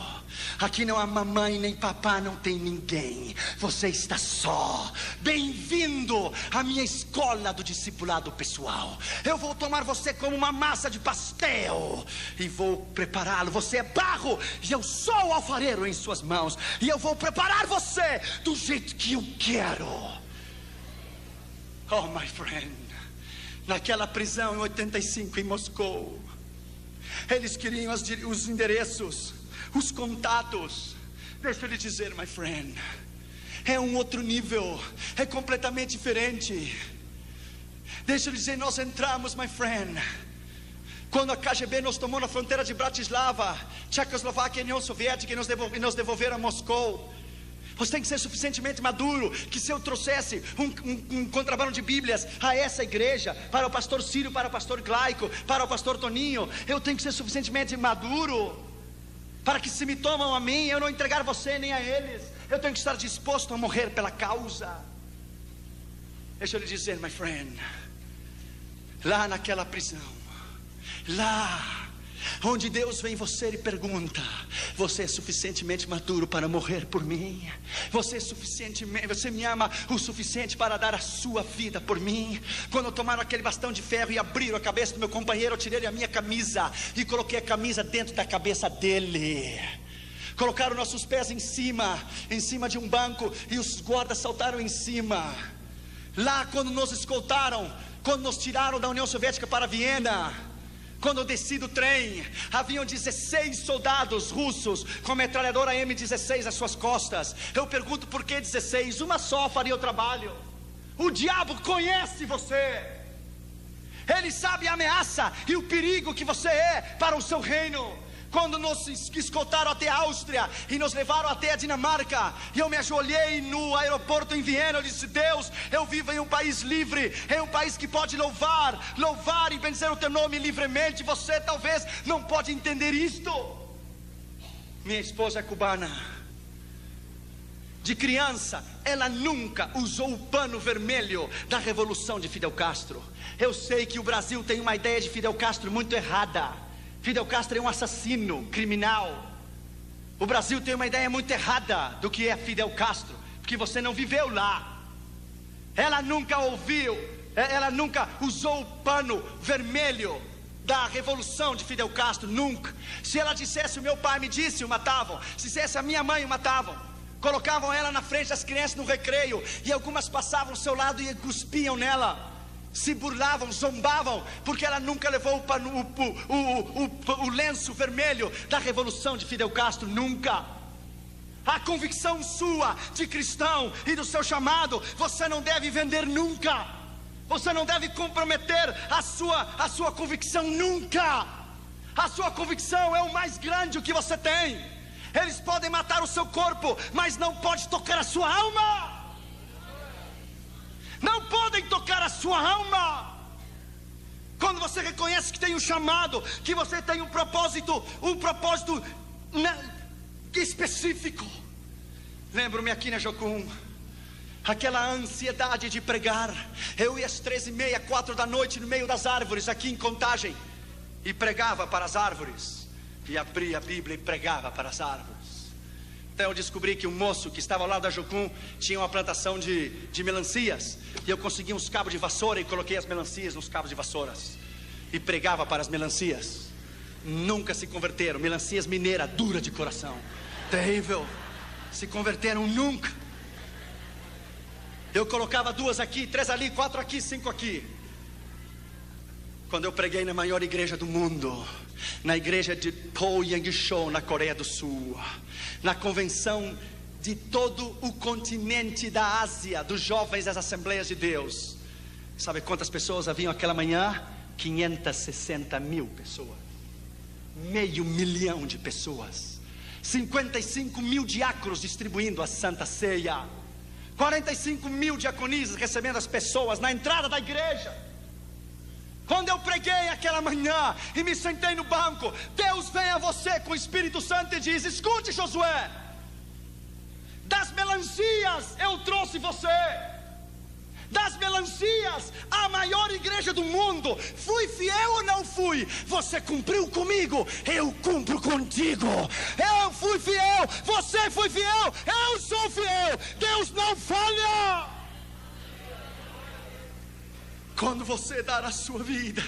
Aqui não há mamãe nem papá, não tem ninguém. Você está só. Bem-vindo à minha escola do discipulado pessoal. Eu vou tomar você como uma massa de pastel e vou prepará-lo. Você é barro e eu sou o alfareiro em suas mãos. E eu vou preparar você do jeito que eu quero. Oh, my friend. Naquela prisão em 85 em Moscou, eles queriam os endereços, os contatos. Deixa eu lhe dizer, my friend, é um outro nível, é completamente diferente. Deixa eu lhe dizer, nós entramos, my friend, quando a KGB nos tomou na fronteira de Bratislava, Tchecoslováquia e União Soviética, e nos devolveram a Moscou. Você tem que ser suficientemente maduro, que se eu trouxesse um contrabando de Bíblias a essa igreja, para o pastor Círio, para o pastor Glaico, para o pastor Toninho, eu tenho que ser suficientemente maduro, para que se me tomam a mim, eu não entregar você nem a eles. Eu tenho que estar disposto a morrer pela causa. Deixa eu lhe dizer, my friend, lá naquela prisão, lá onde Deus vem você e pergunta: você é suficientemente maduro para morrer por mim? Você me ama o suficiente para dar a sua vida por mim? Quando tomaram aquele bastão de ferro e abriram a cabeça do meu companheiro, eu tirei a minha camisa e coloquei a camisa dentro da cabeça dele. Colocaram nossos pés em cima de um banco, e os guardas saltaram em cima. Lá quando nos escoltaram, quando nos tiraram da União Soviética para Viena, quando eu desci do trem, haviam 16 soldados russos com metralhadora M16 às suas costas. Eu pergunto, por que 16? Uma só faria o trabalho. O diabo conhece você. Ele sabe a ameaça e o perigo que você é para o seu reino. Quando nos escoltaram até a Áustria e nos levaram até a Dinamarca, e eu me ajoelhei no aeroporto em Viena, eu disse: Deus, eu vivo em um país livre, em um país que pode louvar e benzer o teu nome livremente. Você talvez não pode entender isto. Minha esposa é cubana. De criança, ela nunca usou o pano vermelho da revolução de Fidel Castro. Eu sei que o Brasil tem uma ideia de Fidel Castro muito errada. Fidel Castro é um assassino, criminal. O Brasil tem uma ideia muito errada do que é Fidel Castro, porque você não viveu lá. Ela nunca usou o pano vermelho da revolução de Fidel Castro, nunca. Se ela dissesse, o meu pai me disse, o matavam. Se dissesse, a minha mãe, o matavam. Colocavam ela na frente das crianças no recreio, e algumas passavam ao seu lado e cuspiam nela. Se burlavam, zombavam, porque ela nunca levou o lenço vermelho da revolução de Fidel Castro, nunca. A convicção sua de cristão e do seu chamado, você não deve vender nunca. Você não deve comprometer a sua convicção nunca. A sua convicção é o mais grande que você tem. Eles podem matar o seu corpo, mas não pode tocar a sua alma. Não podem tocar a sua alma. Quando você reconhece que tem um chamado, que você tem um propósito específico. Lembro-me aqui na Jocum, aquela ansiedade de pregar. Eu ia às 13h30, 4 da noite, no meio das árvores, aqui em Contagem, e pregava para as árvores, e abria a Bíblia e pregava para as árvores. Então eu descobri que um moço que estava ao lado da Jocum tinha uma plantação de melancias, e eu consegui uns cabos de vassoura e coloquei as melancias nos cabos de vassouras e pregava para as melancias. Nunca se converteram. Melancias mineiras, dura de coração, terrível. Se converteram nunca. Eu colocava 2 aqui, 3 ali, 4 aqui, 5 aqui. Quando eu preguei na maior igreja do mundo, na igreja de Poyang-Shou, na Coreia do Sul, na convenção de todo o continente da Ásia, dos jovens das Assembleias de Deus, sabe quantas pessoas haviam aquela manhã? 560 mil pessoas, 500 mil de pessoas, 55 mil diáconos distribuindo a Santa Ceia, 45 mil diaconisas recebendo as pessoas na entrada da igreja. Quando eu preguei aquela manhã e me sentei no banco, Deus vem a você com o Espírito Santo e diz: escute, Josué, das melancias eu trouxe você, das melancias, a maior igreja do mundo. Fui fiel ou não fui? Você cumpriu comigo, eu cumpro contigo. Eu fui fiel, você foi fiel, eu sou fiel. Deus não falha. Quando você dar a sua vida,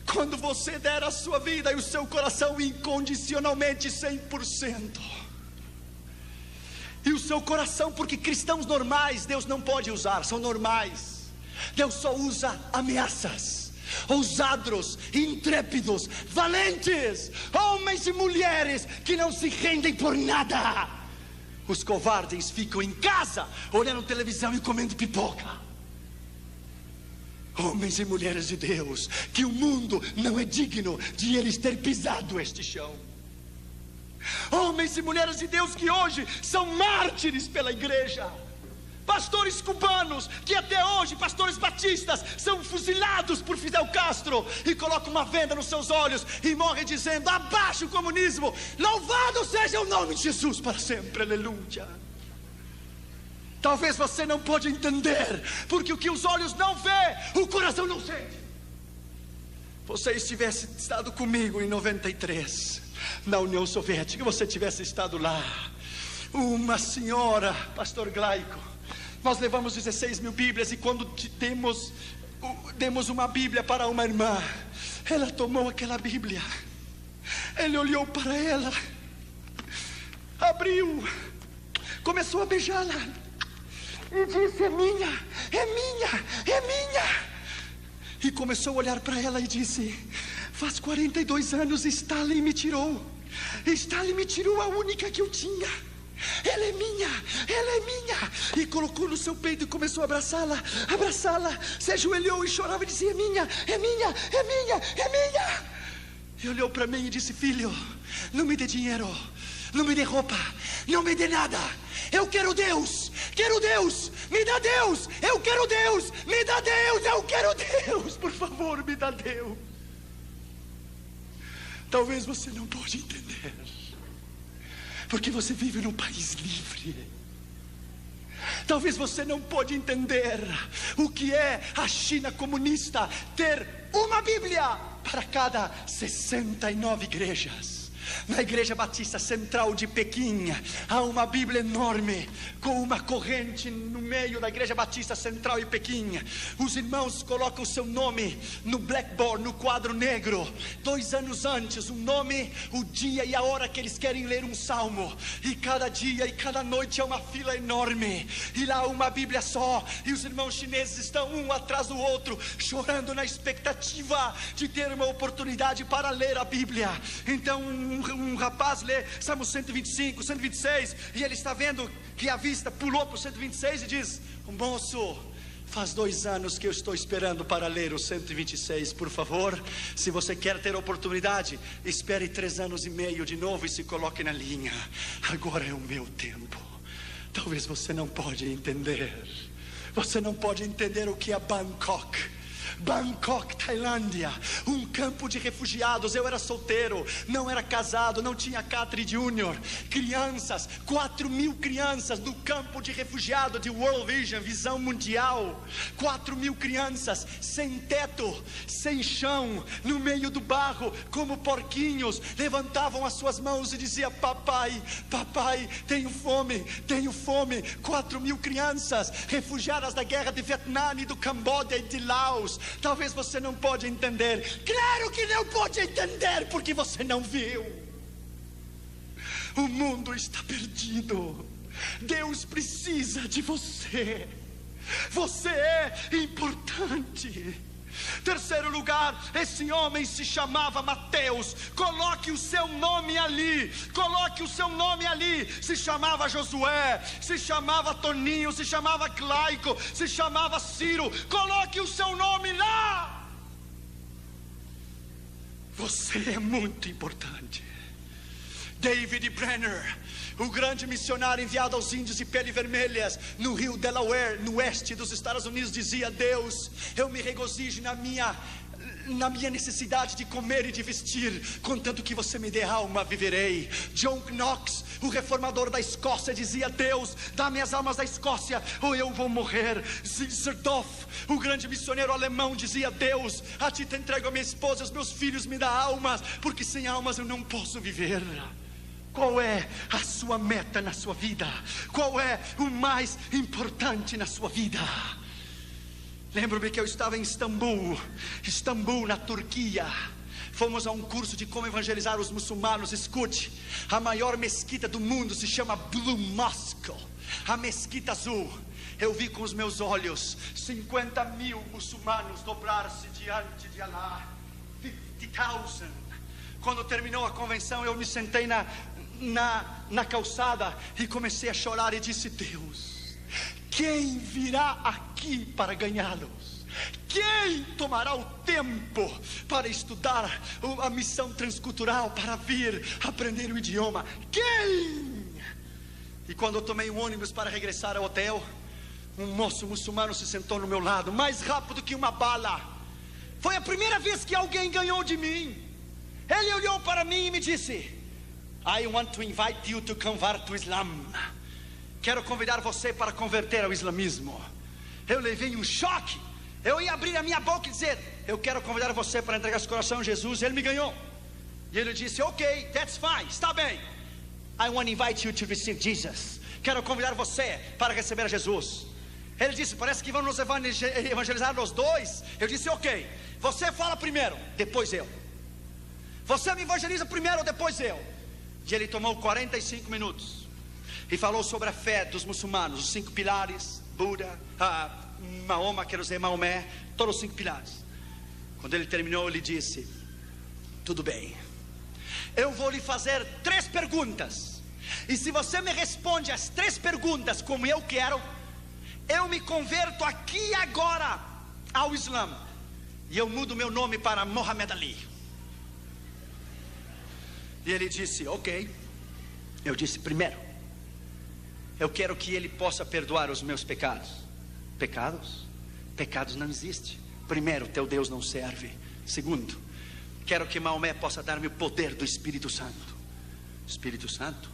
quando você der a sua vida e o seu coração incondicionalmente 100%, e o seu coração, porque cristãos normais Deus não pode usar, são normais. Deus só usa ameaças, ousados, intrépidos, valentes, homens e mulheres que não se rendem por nada. Os covardes ficam em casa olhando televisão e comendo pipoca. Homens e mulheres de Deus, que o mundo não é digno de eles ter pisado este chão. Homens e mulheres de Deus que hoje são mártires pela igreja. Pastores cubanos que até hoje, pastores batistas, são fuzilados por Fidel Castro e colocam uma venda nos seus olhos e morrem dizendo: abaixo o comunismo, louvado seja o nome de Jesus para sempre, aleluia. Talvez você não pode entender, porque o que os olhos não vê, o coração não sente. Você tivesse estado comigo em 93, na União Soviética, você tivesse estado lá, uma senhora, pastor Glaico, nós levamos 16 mil Bíblias, e quando demos uma Bíblia para uma irmã, ela tomou aquela Bíblia, ele olhou para ela, abriu, começou a beijá-la e disse: é minha, é minha, é minha. E começou a olhar para ela e disse: faz 42 anos Stalin me tirou. Stalin me tirou a única que eu tinha. Ela é minha, ela é minha. E colocou no seu peito e começou a abraçá-la, abraçá-la. Se ajoelhou e chorava e dizia: é minha, é minha, é minha, é minha. E olhou para mim e disse: filho, não me dê dinheiro, não me dê roupa, não me dê nada. Eu quero Deus, me dá Deus, eu quero Deus, me dá Deus, eu quero Deus, por favor, me dá Deus. Talvez você não pode entender, porque você vive num país livre. Talvez você não pode entender o que é a China comunista ter uma Bíblia para cada 69 igrejas. Na Igreja Batista Central de Pequim há uma Bíblia enorme, com uma corrente no meio da Igreja Batista Central de Pequim. Os irmãos colocam o seu nome no blackboard, no quadro negro, 2 anos antes, o nome, o dia e a hora que eles querem ler um salmo. E cada dia e cada noite é uma fila enorme, e lá uma Bíblia só, e os irmãos chineses estão um atrás do outro, chorando na expectativa de ter uma oportunidade para ler a Bíblia. Então um rapaz lê Salmo 125, 126, e ele está vendo que a vista pulou para o 126 e diz: moço, faz 2 anos que eu estou esperando para ler o 126, por favor, se você quer ter oportunidade, espere 3 anos e meio de novo e se coloque na linha. Agora é o meu tempo. Talvez você não pode entender, você não pode entender o que é Bangkok, Tailândia, um campo de refugiados. Eu era solteiro, não era casado, não tinha Catri Júnior. Crianças, 4.000 crianças no campo de refugiados de World Vision, visão mundial. 4.000 crianças sem teto, sem chão, no meio do barro, como porquinhos, levantavam as suas mãos e diziam: papai, papai, tenho fome, tenho fome. 4.000 crianças refugiadas da guerra de Vietnã e do Camboja e de Laos. Talvez você não pode entender. Claro que não pode entender, porque você não viu. O mundo está perdido. Deus precisa de você. Você é importante. Terceiro lugar, esse homem se chamava Mateus. Coloque o seu nome ali, coloque o seu nome ali. Se chamava Josué, se chamava Toninho, se chamava Claico, se chamava Ciro. Coloque o seu nome lá. Você é muito importante. David Brenner, o grande missionário enviado aos índios de pele vermelhas no rio Delaware, no oeste dos Estados Unidos, dizia: Deus, eu me regozijo na minha na minha necessidade de comer e de vestir, contanto que você me dê alma, viverei. John Knox, o reformador da Escócia, dizia: Deus, dá-me as almas da Escócia ou eu vou morrer. Zizerdorf, o grande missionário alemão, dizia: Deus, a ti te entrego a minha esposa, os meus filhos, me dá almas, porque sem almas eu não posso viver. Qual é a sua meta na sua vida? Qual é o mais importante na sua vida? Lembro-me que eu estava em Istambul, na Turquia. Fomos a um curso de como evangelizar os muçulmanos. Escute, a maior mesquita do mundo se chama Blue Mosque, a mesquita azul. Eu vi com os meus olhos 50 mil muçulmanos dobrar-se diante de Allah. 50,000. Quando terminou a convenção, eu me sentei na calçada e comecei a chorar e disse: Deus, quem virá aqui para ganhá-los? Quem tomará o tempo para estudar a missão transcultural, para vir aprender o idioma? Quem? E quando eu tomei um ônibus para regressar ao hotel, um moço muçulmano se sentou no meu lado, mais rápido que uma bala. Foi a primeira vez que alguém ganhou de mim. Ele olhou para mim e me disse: I want to invite you to convert to Islam. Quero convidar você para converter ao islamismo. Eu levei um choque. Eu ia abrir a minha boca e dizer: eu quero convidar você para entregar seu coração a Jesus. Ele me ganhou. E ele disse: ok, that's fine, está bem. I want to invite you to receive Jesus. Quero convidar você para receber a Jesus. Ele disse: parece que vão nos evangelizar os dois. Eu disse: ok, você fala primeiro, depois eu. Você me evangeliza primeiro, depois eu. E ele tomou 45 minutos e falou sobre a fé dos muçulmanos, os 5 pilares, Buda, Mahoma, quero dizer Maomé, todos os 5 pilares. Quando ele terminou, ele disse: tudo bem, eu vou lhe fazer 3 perguntas, e se você me responde as 3 perguntas como eu quero, eu me converto aqui e agora ao Islã, e eu mudo meu nome para Muhammad Ali. E ele disse: ok. Eu disse: primeiro, eu quero que ele possa perdoar os meus pecados. Pecados? Pecados não existem. Primeiro, teu Deus não serve. Segundo, quero que Maomé possa dar-me o poder do Espírito Santo. Espírito Santo?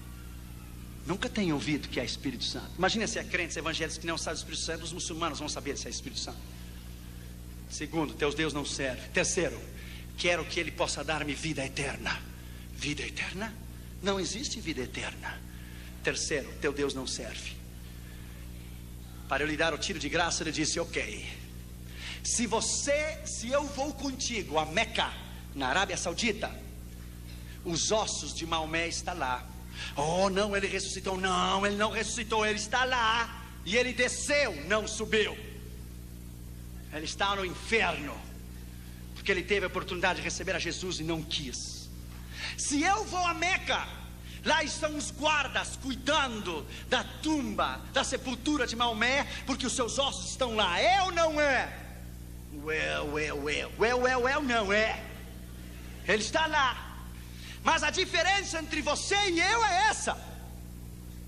Nunca tenho ouvido que é Espírito Santo. Imagina se é crentes evangélicos que não sabem do Espírito Santo. Os muçulmanos vão saber se é Espírito Santo. Segundo, teu Deus não serve. Terceiro, quero que ele possa dar-me vida eterna. Vida eterna? Não existe vida eterna. Terceiro, teu Deus não serve. Para eu lhe dar o tiro de graça, ele disse: ok, se eu vou contigo a Meca, na Arábia Saudita, os ossos de Maomé estão lá. Oh não, ele ressuscitou. Não, ele não ressuscitou, ele está lá. E ele desceu, não subiu. Ele está no inferno, porque ele teve a oportunidade de receber a Jesus e não quis. Se eu vou a Meca, lá estão os guardas cuidando da tumba, da sepultura de Maomé, porque os seus ossos estão lá. É ou não é? Não é. Ele está lá. Mas a diferença entre você e eu é essa: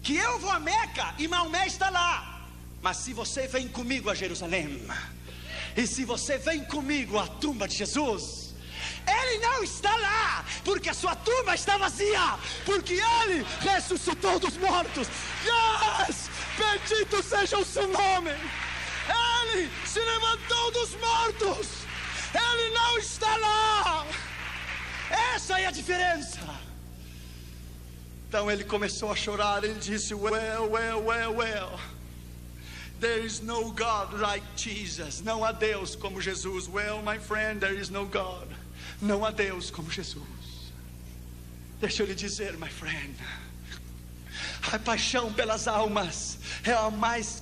que eu vou a Meca e Maomé está lá. Mas se você vem comigo a Jerusalém, e se você vem comigo à tumba de Jesus, ele não está lá, porque a sua tumba está vazia, porque ele ressuscitou dos mortos. Yes! Bendito seja o seu nome. Ele se levantou dos mortos. Ele não está lá. Essa é a diferença. Então ele começou a chorar. Ele disse: well, there is no God like Jesus. Não há Deus como Jesus. Well, my friend, there is no God. Não há Deus como Jesus. Deixa eu lhe dizer, my friend, a paixão pelas almas é a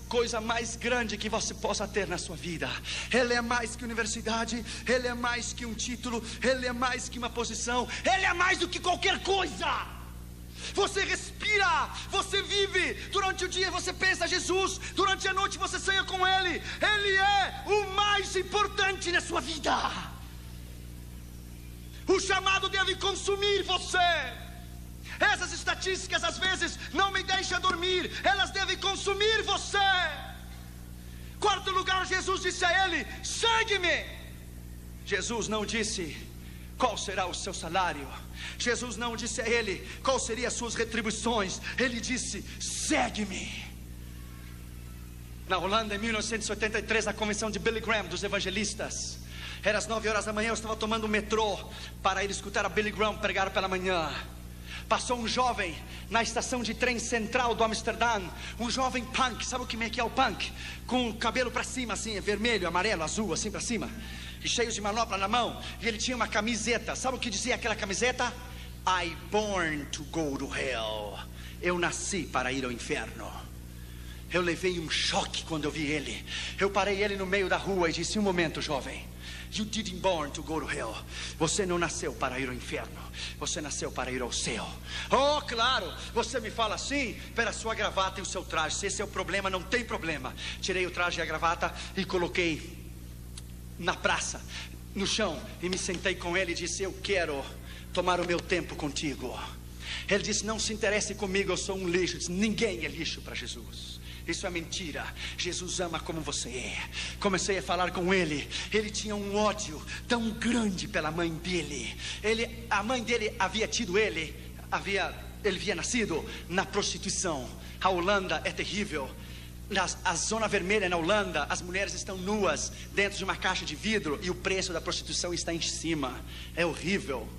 coisa mais grande que você possa ter na sua vida. Ele é mais que universidade, ele é mais que um título, ele é mais que uma posição, ele é mais do que qualquer coisa. Você respira, você vive. Durante o dia você pensa Jesus, durante a noite você sonha com Ele. Ele é o mais importante na sua vida. O chamado deve consumir você. Essas estatísticas às vezes não me deixam dormir. Elas devem consumir você. Quarto lugar, Jesus disse a ele: segue-me. Jesus não disse qual será o seu salário. Jesus não disse a ele qual seriam as suas retribuições. Ele disse: segue-me. Na Holanda, em 1983, na convenção de Billy Graham, dos evangelistas, era às 9 horas da manhã, eu estava tomando o metrô para ir escutar a Billy Graham pregar pela manhã. Passou um jovem na estação de trem central do Amsterdã, um jovem punk. Sabe o que é o punk? Com o cabelo para cima assim, vermelho, amarelo, azul, assim para cima, e cheio de manopla na mão. E ele tinha uma camiseta. Sabe o que dizia aquela camiseta? I born to go to hell. Eu nasci para ir ao inferno. Eu levei um choque quando eu vi ele. Eu parei ele no meio da rua e disse: um momento, jovem, you didn't born to go to hell. Você não nasceu para ir ao inferno, você nasceu para ir ao céu. Oh, claro, você me fala assim pela sua gravata e o seu traje. Se esse é o problema, não tem problema. Tirei o traje e a gravata e coloquei na praça, no chão, e me sentei com ele e disse: eu quero tomar o meu tempo contigo. Ele disse: não se interesse comigo, eu sou um lixo. Eu disse: ninguém é lixo para Jesus. Isso é mentira. Jesus ama como você é. Comecei a falar com ele. Ele tinha um ódio tão grande pela mãe dele. A mãe dele havia tido ele havia nascido na prostituição. A Holanda é terrível. A zona vermelha na Holanda, as mulheres estão nuas dentro de uma caixa de vidro e o preço da prostituição está em cima. É horrível.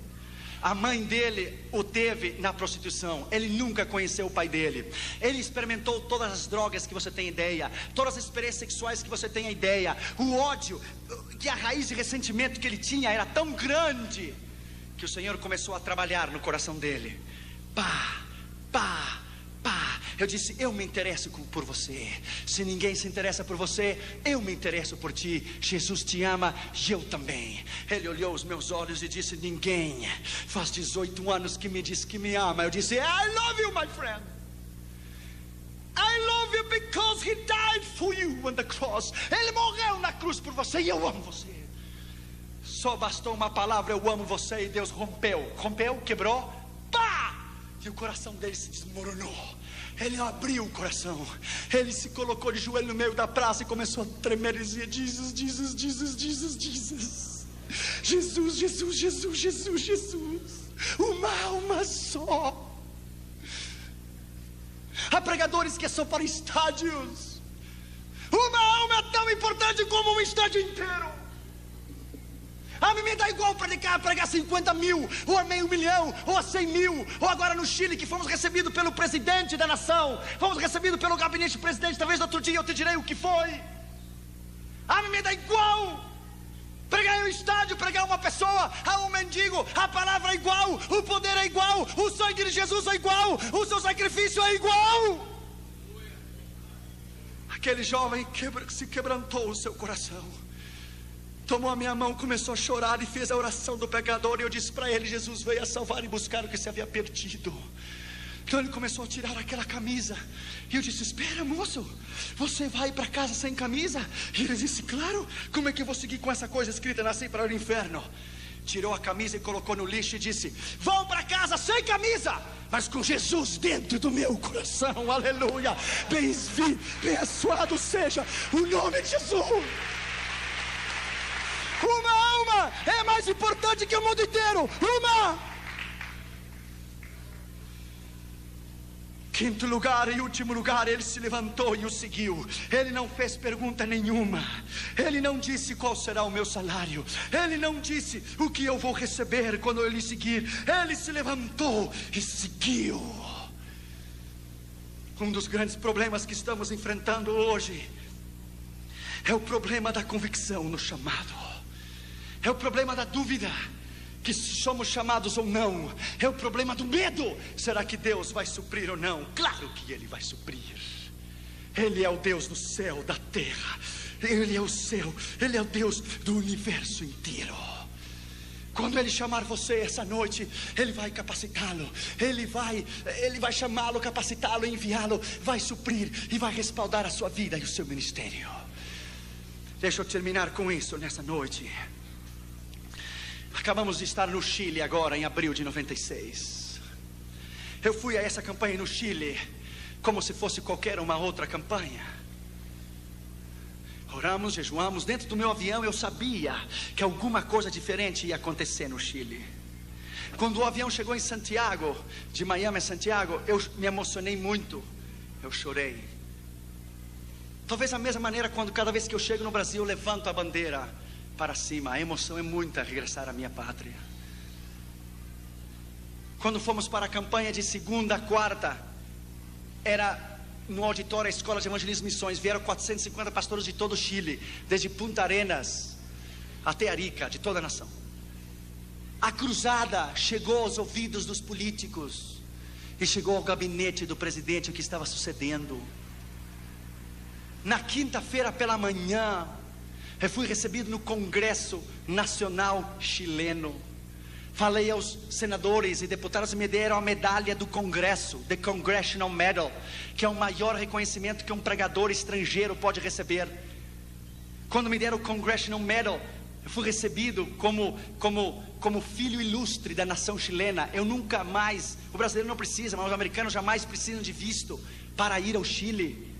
A mãe dele o teve na prostituição. Ele nunca conheceu o pai dele. Ele experimentou todas as drogas que você tem ideia, todas as experiências sexuais que você tem ideia. O ódio, que a raiz de ressentimento que ele tinha era tão grande, que o Senhor começou a trabalhar no coração dele. Pá, pá, pá. Eu disse: eu me interesso por você. Se ninguém se interessa por você, eu me interesso por ti. Jesus te ama e eu também. Ele olhou os meus olhos e disse: ninguém faz 18 anos que me diz que me ama. Eu disse: I love you, my friend. I love you because he died for you on the cross. Ele morreu na cruz por você e eu amo você. Só bastou uma palavra: eu amo você, e Deus rompeu, quebrou, pá! E o coração dele se desmoronou. Ele abriu o coração. Ele se colocou de joelho no meio da praça e começou a tremer e dizia: Jesus, Jesus, Jesus, Jesus, Jesus. Jesus, Jesus, Jesus, Jesus, Jesus. Uma alma só. Há pregadores que são para estádios. Uma alma é tão importante como um estádio inteiro. A mim me dá igual pregar 50 mil, ou a meio milhão, ou a 100 mil. Ou agora no Chile, que fomos recebidos pelo presidente da nação, fomos recebidos pelo gabinete presidente. Talvez outro dia eu te direi o que foi. A mim me dá igual pregar em um estádio, pregar uma pessoa, a um mendigo. A palavra é igual, o poder é igual, o sangue de Jesus é igual, o seu sacrifício é igual. Aquele jovem se quebrantou o seu coração, tomou a minha mão, começou a chorar e fez a oração do pecador. E eu disse para ele: Jesus veio a salvar e buscar o que se havia perdido. Então ele começou a tirar aquela camisa. E eu disse: espera, moço, você vai para casa sem camisa? E ele disse: claro, como é que eu vou seguir com essa coisa escrita: nasci para o inferno? Tirou a camisa e colocou no lixo e disse: vou para casa sem camisa, mas com Jesus dentro do meu coração. Aleluia. Abençoado seja o nome de Jesus. Uma alma é mais importante que o mundo inteiro. Uma. Quinto lugar e último lugar, ele se levantou e o seguiu. Ele não fez pergunta nenhuma. Ele não disse qual será o meu salário. Ele não disse o que eu vou receber quando eu lhe seguir. Ele se levantou e seguiu. Um dos grandes problemas que estamos enfrentando hoje é o problema da convicção no chamado. É o problema da dúvida, que se somos chamados ou não. É o problema do medo. Será que Deus vai suprir ou não? Claro que Ele vai suprir. Ele é o Deus do céu, da terra. Ele é o céu, Ele é o Deus do universo inteiro. Quando Ele chamar você essa noite, Ele vai capacitá-lo. Ele vai chamá-lo, capacitá-lo, enviá-lo. Vai suprir e vai respaldar a sua vida e o seu ministério. Deixa eu terminar com isso nessa noite. Acabamos de estar no Chile agora, em abril de 96. Eu fui a essa campanha no Chile como se fosse qualquer uma outra campanha. Oramos, jejuamos. Dentro do meu avião eu sabia que alguma coisa diferente ia acontecer no Chile. Quando o avião chegou em Santiago, de Miami a Santiago, eu me emocionei muito. Eu chorei. Talvez da mesma maneira quando cada vez que eu chego no Brasil eu levanto a bandeira para cima. A emoção é muita regressar à minha pátria. Quando fomos para a campanha de segunda a quarta, era no auditório da Escola de Evangelismo e Missões. Vieram 450 pastores de todo o Chile, desde Punta Arenas até Arica, de toda a nação. A cruzada chegou aos ouvidos dos políticos e chegou ao gabinete do presidente o que estava sucedendo. Na quinta-feira pela manhã, eu fui recebido no Congresso Nacional Chileno. Falei aos senadores e deputados e me deram a medalha do Congresso, The Congressional Medal, que é o maior reconhecimento que um pregador estrangeiro pode receber. Quando me deram o Congressional Medal, eu fui recebido como filho ilustre da nação chilena. Eu nunca mais, o brasileiro não precisa, mas os americanos jamais precisam de visto para ir ao Chile,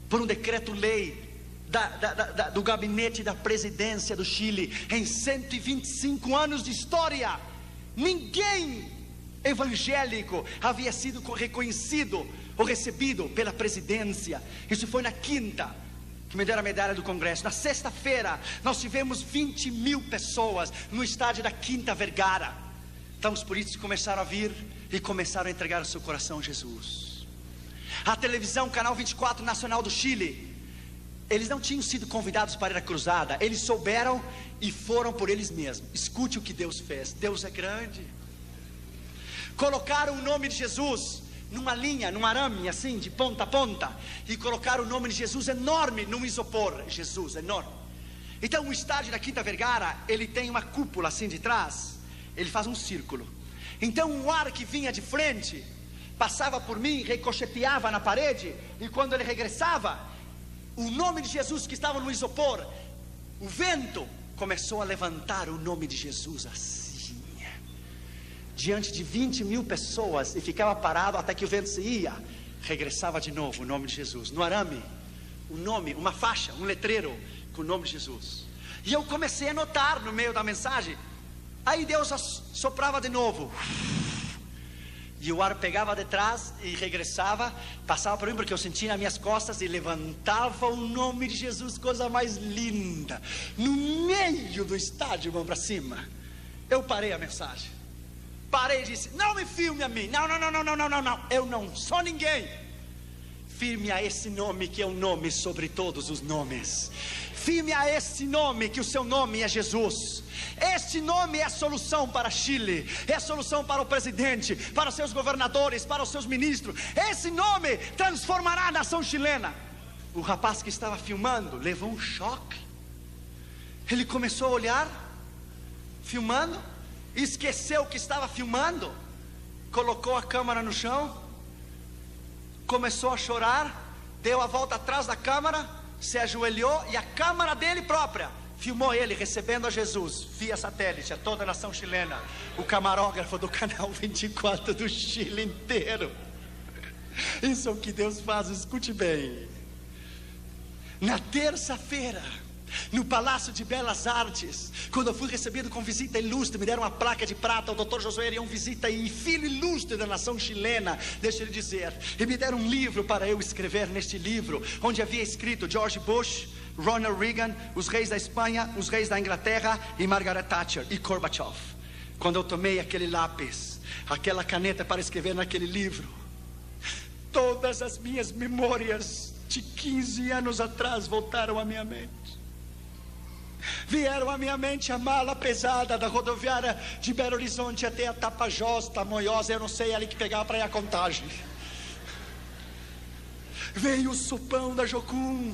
por um decreto-lei do gabinete da presidência do Chile. Em 125 anos de história, ninguém evangélico havia sido reconhecido ou recebido pela presidência. Isso foi na quinta que me deram a medalha do Congresso. Na sexta-feira nós tivemos 20 mil pessoas no estádio da Quinta Vergara. Então os políticos começaram a vir e começaram a entregar o seu coração a Jesus. A televisão, Canal 24 Nacional do Chile, eles não tinham sido convidados para ir à cruzada. Eles souberam e foram por eles mesmos. Escute o que Deus fez. Deus é grande. Colocaram o nome de Jesus numa linha, num arame assim, de ponta a ponta, e colocaram o nome de Jesus enorme num isopor. Jesus, enorme. Então o estádio da Quinta Vergara, ele tem uma cúpula assim de trás. Ele faz um círculo. Então o ar que vinha de frente passava por mim, ricocheteava na parede, e quando ele regressava, o nome de Jesus que estava no isopor, o vento começou a levantar o nome de Jesus assim, diante de 20 mil pessoas, e ficava parado até que o vento se ia. Regressava de novo o nome de Jesus, no arame, o nome, uma faixa, um letreiro com o nome de Jesus. E eu comecei a notar no meio da mensagem. Aí Deus soprava de novo, e o ar pegava de trás e regressava, passava por mim, porque eu sentia nas minhas costas, e levantava o nome de Jesus, coisa mais linda, no meio do estádio, mão para cima. Eu parei a mensagem, parei e disse: não me filme a mim, não, eu não sou ninguém. Firme a esse nome que é o nome sobre todos os nomes. Firme a esse nome, que o seu nome é Jesus. Este nome é a solução para Chile, é a solução para o presidente, para os seus governadores, para os seus ministros. Esse nome transformará a nação chilena. O rapaz que estava filmando levou um choque. Ele começou a olhar, filmando, esqueceu que estava filmando, colocou a câmera no chão, começou a chorar, deu a volta atrás da câmera, se ajoelhou, e a câmera dele própria filmou ele recebendo a Jesus via satélite, a toda a nação chilena. O camarógrafo do Canal 24 do Chile inteiro. Isso é o que Deus faz, escute bem. Na terça-feira, no Palácio de Belas Artes, quando eu fui recebido com visita ilustre, me deram uma placa de prata. O Dr. Josué Arião Visita, e filho ilustre da nação chilena, deixa ele dizer. E me deram um livro para eu escrever. Neste livro, onde havia escrito George Bush, Ronald Reagan, os reis da Espanha, os reis da Inglaterra, e Margaret Thatcher e Gorbachev. Quando eu tomei aquele lápis, aquela caneta para escrever naquele livro, todas as minhas memórias de 15 anos atrás voltaram à minha mente. Vieram à minha mente a mala pesada da rodoviária de Belo Horizonte até a Tapajós, Tamoiós, eu não sei, ali que pegava para ir a Contagem. Veio o sopão da Jocum,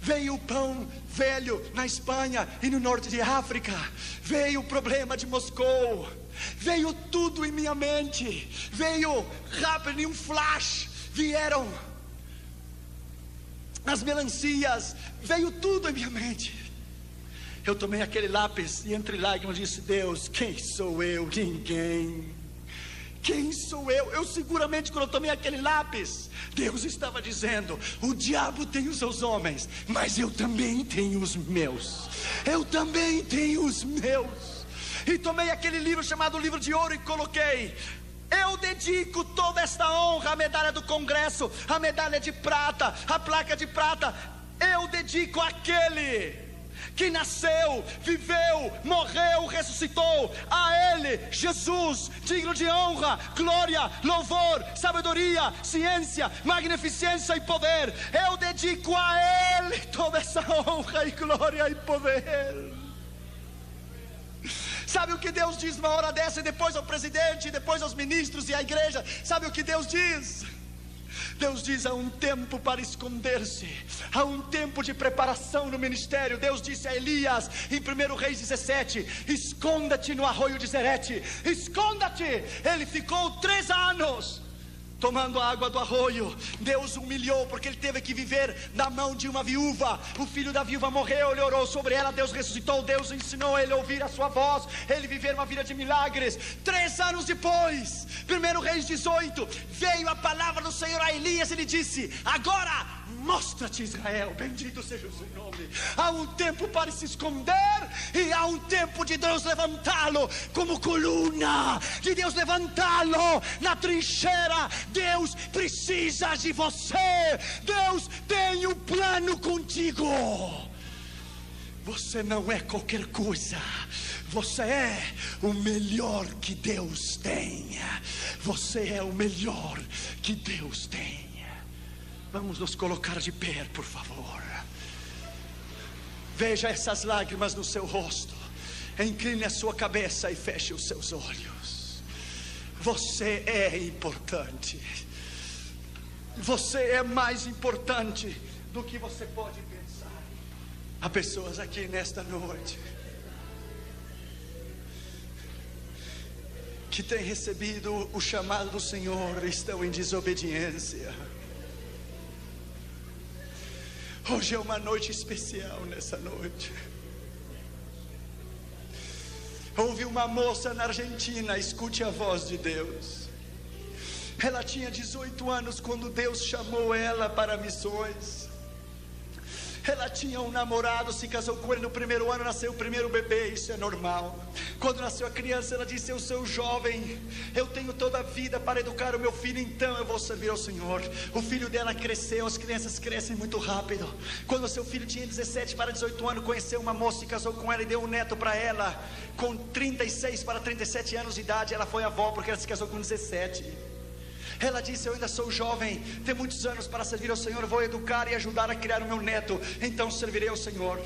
veio o pão velho na Espanha e no norte de África, veio o problema de Moscou, veio tudo em minha mente, veio rápido, em um flash, vieram as melancias, veio tudo em minha mente. Eu tomei aquele lápis e entre lágrimas disse: Deus, quem sou eu? Ninguém. Quem sou eu? Eu seguramente, quando eu tomei aquele lápis, Deus estava dizendo: o diabo tem os seus homens, mas eu também tenho os meus. Eu também tenho os meus. E tomei aquele livro chamado Livro de Ouro e coloquei: eu dedico toda esta honra, a medalha do Congresso, a medalha de prata, a placa de prata, eu dedico àquele que nasceu, viveu, morreu, ressuscitou. A Ele, Jesus, digno de honra, glória, louvor, sabedoria, ciência, magnificência e poder. Eu dedico a Ele toda essa honra e glória e poder. Sabe o que Deus diz numa hora dessa? E depois ao presidente, e depois aos ministros e à igreja. Sabe o que Deus diz? Deus diz: há um tempo para esconder-se, há um tempo de preparação no ministério. Deus disse a Elias em 1 Reis 17: esconda-te no arroio de Zerete, esconda-te. Ele ficou 3 anos tomando a água do arroio. Deus humilhou, porque ele teve que viver na mão de uma viúva. O filho da viúva morreu, ele orou sobre ela, Deus ressuscitou, Deus ensinou ele a ouvir a sua voz, ele viver uma vida de milagres. 3 anos depois, 1 Reis 18, veio a palavra do Senhor a Elias. Ele disse: agora mostra-te, Israel, bendito seja o seu nome. Há um tempo para se esconder, e há um tempo de Deus levantá-lo como coluna, de Deus levantá-lo na trincheira. Deus precisa de você. Deus tem um plano contigo. Você não é qualquer coisa. Você é o melhor que Deus tem. Você é o melhor que Deus tem. Vamos nos colocar de pé, por favor. Veja essas lágrimas no seu rosto. Incline a sua cabeça e feche os seus olhos. Você é importante. Você é mais importante do que você pode pensar. Há pessoas aqui nesta noite que têm recebido o chamado do Senhor e estão em desobediência. Hoje é uma noite especial. Nessa noite houve uma moça na Argentina, escute a voz de Deus. Ela tinha 18 anos quando Deus chamou ela para missões. Ela tinha um namorado, se casou com ele no primeiro ano, nasceu o primeiro bebê, isso é normal. Quando nasceu a criança, ela disse: eu sou jovem, eu tenho toda a vida para educar o meu filho, então eu vou servir ao Senhor. O filho dela cresceu, as crianças crescem muito rápido. Quando o seu filho tinha 17 para 18 anos, conheceu uma moça, se casou com ela e deu um neto para ela. Com 36 para 37 anos de idade, ela foi avó, porque ela se casou com 17. Ela disse: eu ainda sou jovem, tenho muitos anos para servir ao Senhor, vou educar e ajudar a criar o meu neto, então servirei ao Senhor.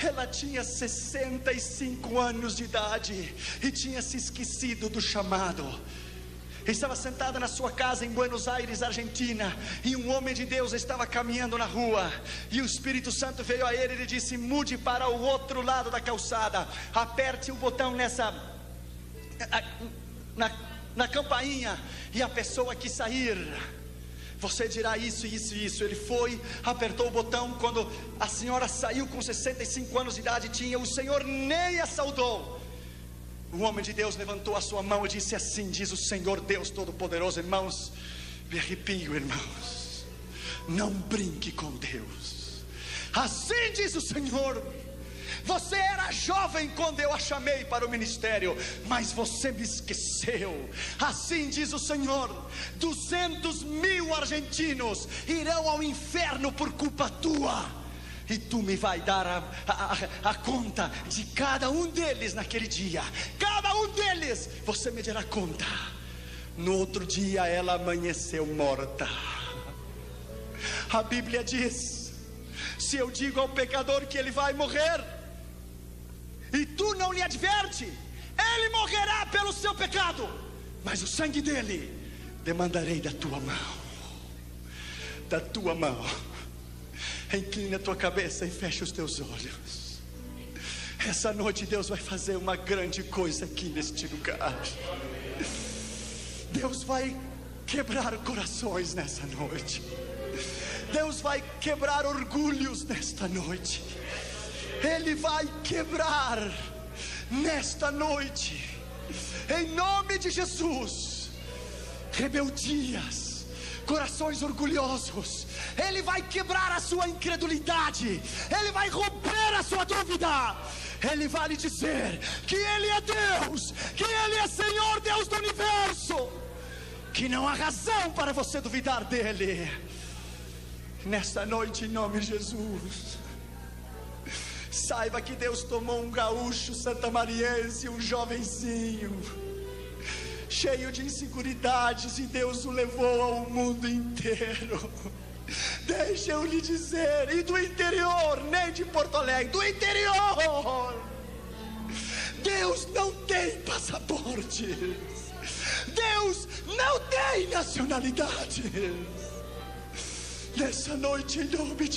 Ela tinha 65 anos de idade e tinha se esquecido do chamado. Estava sentada na sua casa em Buenos Aires, Argentina, e um homem de Deus estava caminhando na rua, e o Espírito Santo veio a ele e disse: mude para o outro lado da calçada, aperte o botão na campainha, e a pessoa que sair, você dirá isso, isso e isso. Ele foi, apertou o botão. Quando a senhora saiu com 65 anos de idade, o Senhor nem a saudou. O homem de Deus levantou a sua mão e disse assim: diz o Senhor Deus Todo-Poderoso. Irmãos, me arrepio, irmãos, não brinque com Deus. Assim diz o Senhor: você era jovem quando eu a chamei para o ministério, mas você me esqueceu. Assim diz o Senhor: 200.000 argentinos irão ao inferno por culpa tua, e tu me vai dar a conta de cada um deles naquele dia. Cada um deles você me dará conta. No outro dia ela amanheceu morta. A Bíblia diz: se eu digo ao pecador que ele vai morrer, e tu não lhe adverte, ele morrerá pelo seu pecado, mas o sangue dele demandarei da tua mão. Da tua mão. Inclina a tua cabeça e fecha os teus olhos. Essa noite Deus vai fazer uma grande coisa aqui neste lugar. Deus vai quebrar corações nessa noite. Deus vai quebrar orgulhos nesta noite. Ele vai quebrar nesta noite, em nome de Jesus. rebeldias, corações orgulhosos. Ele vai quebrar a sua incredulidade, Ele vai romper a sua dúvida. Ele vai lhe dizer que Ele é Deus, que Ele é Senhor, Deus do universo, que não há razão para você duvidar dEle. Nesta noite, em nome de Jesus, saiba que Deus tomou um gaúcho santamariense, um jovenzinho, cheio de inseguridades, e Deus o levou ao mundo inteiro. Deixa eu lhe dizer, e do interior, nem de Porto Alegre, do interior, Deus não tem passaportes, Deus não tem nacionalidades. Nessa noite, em nome de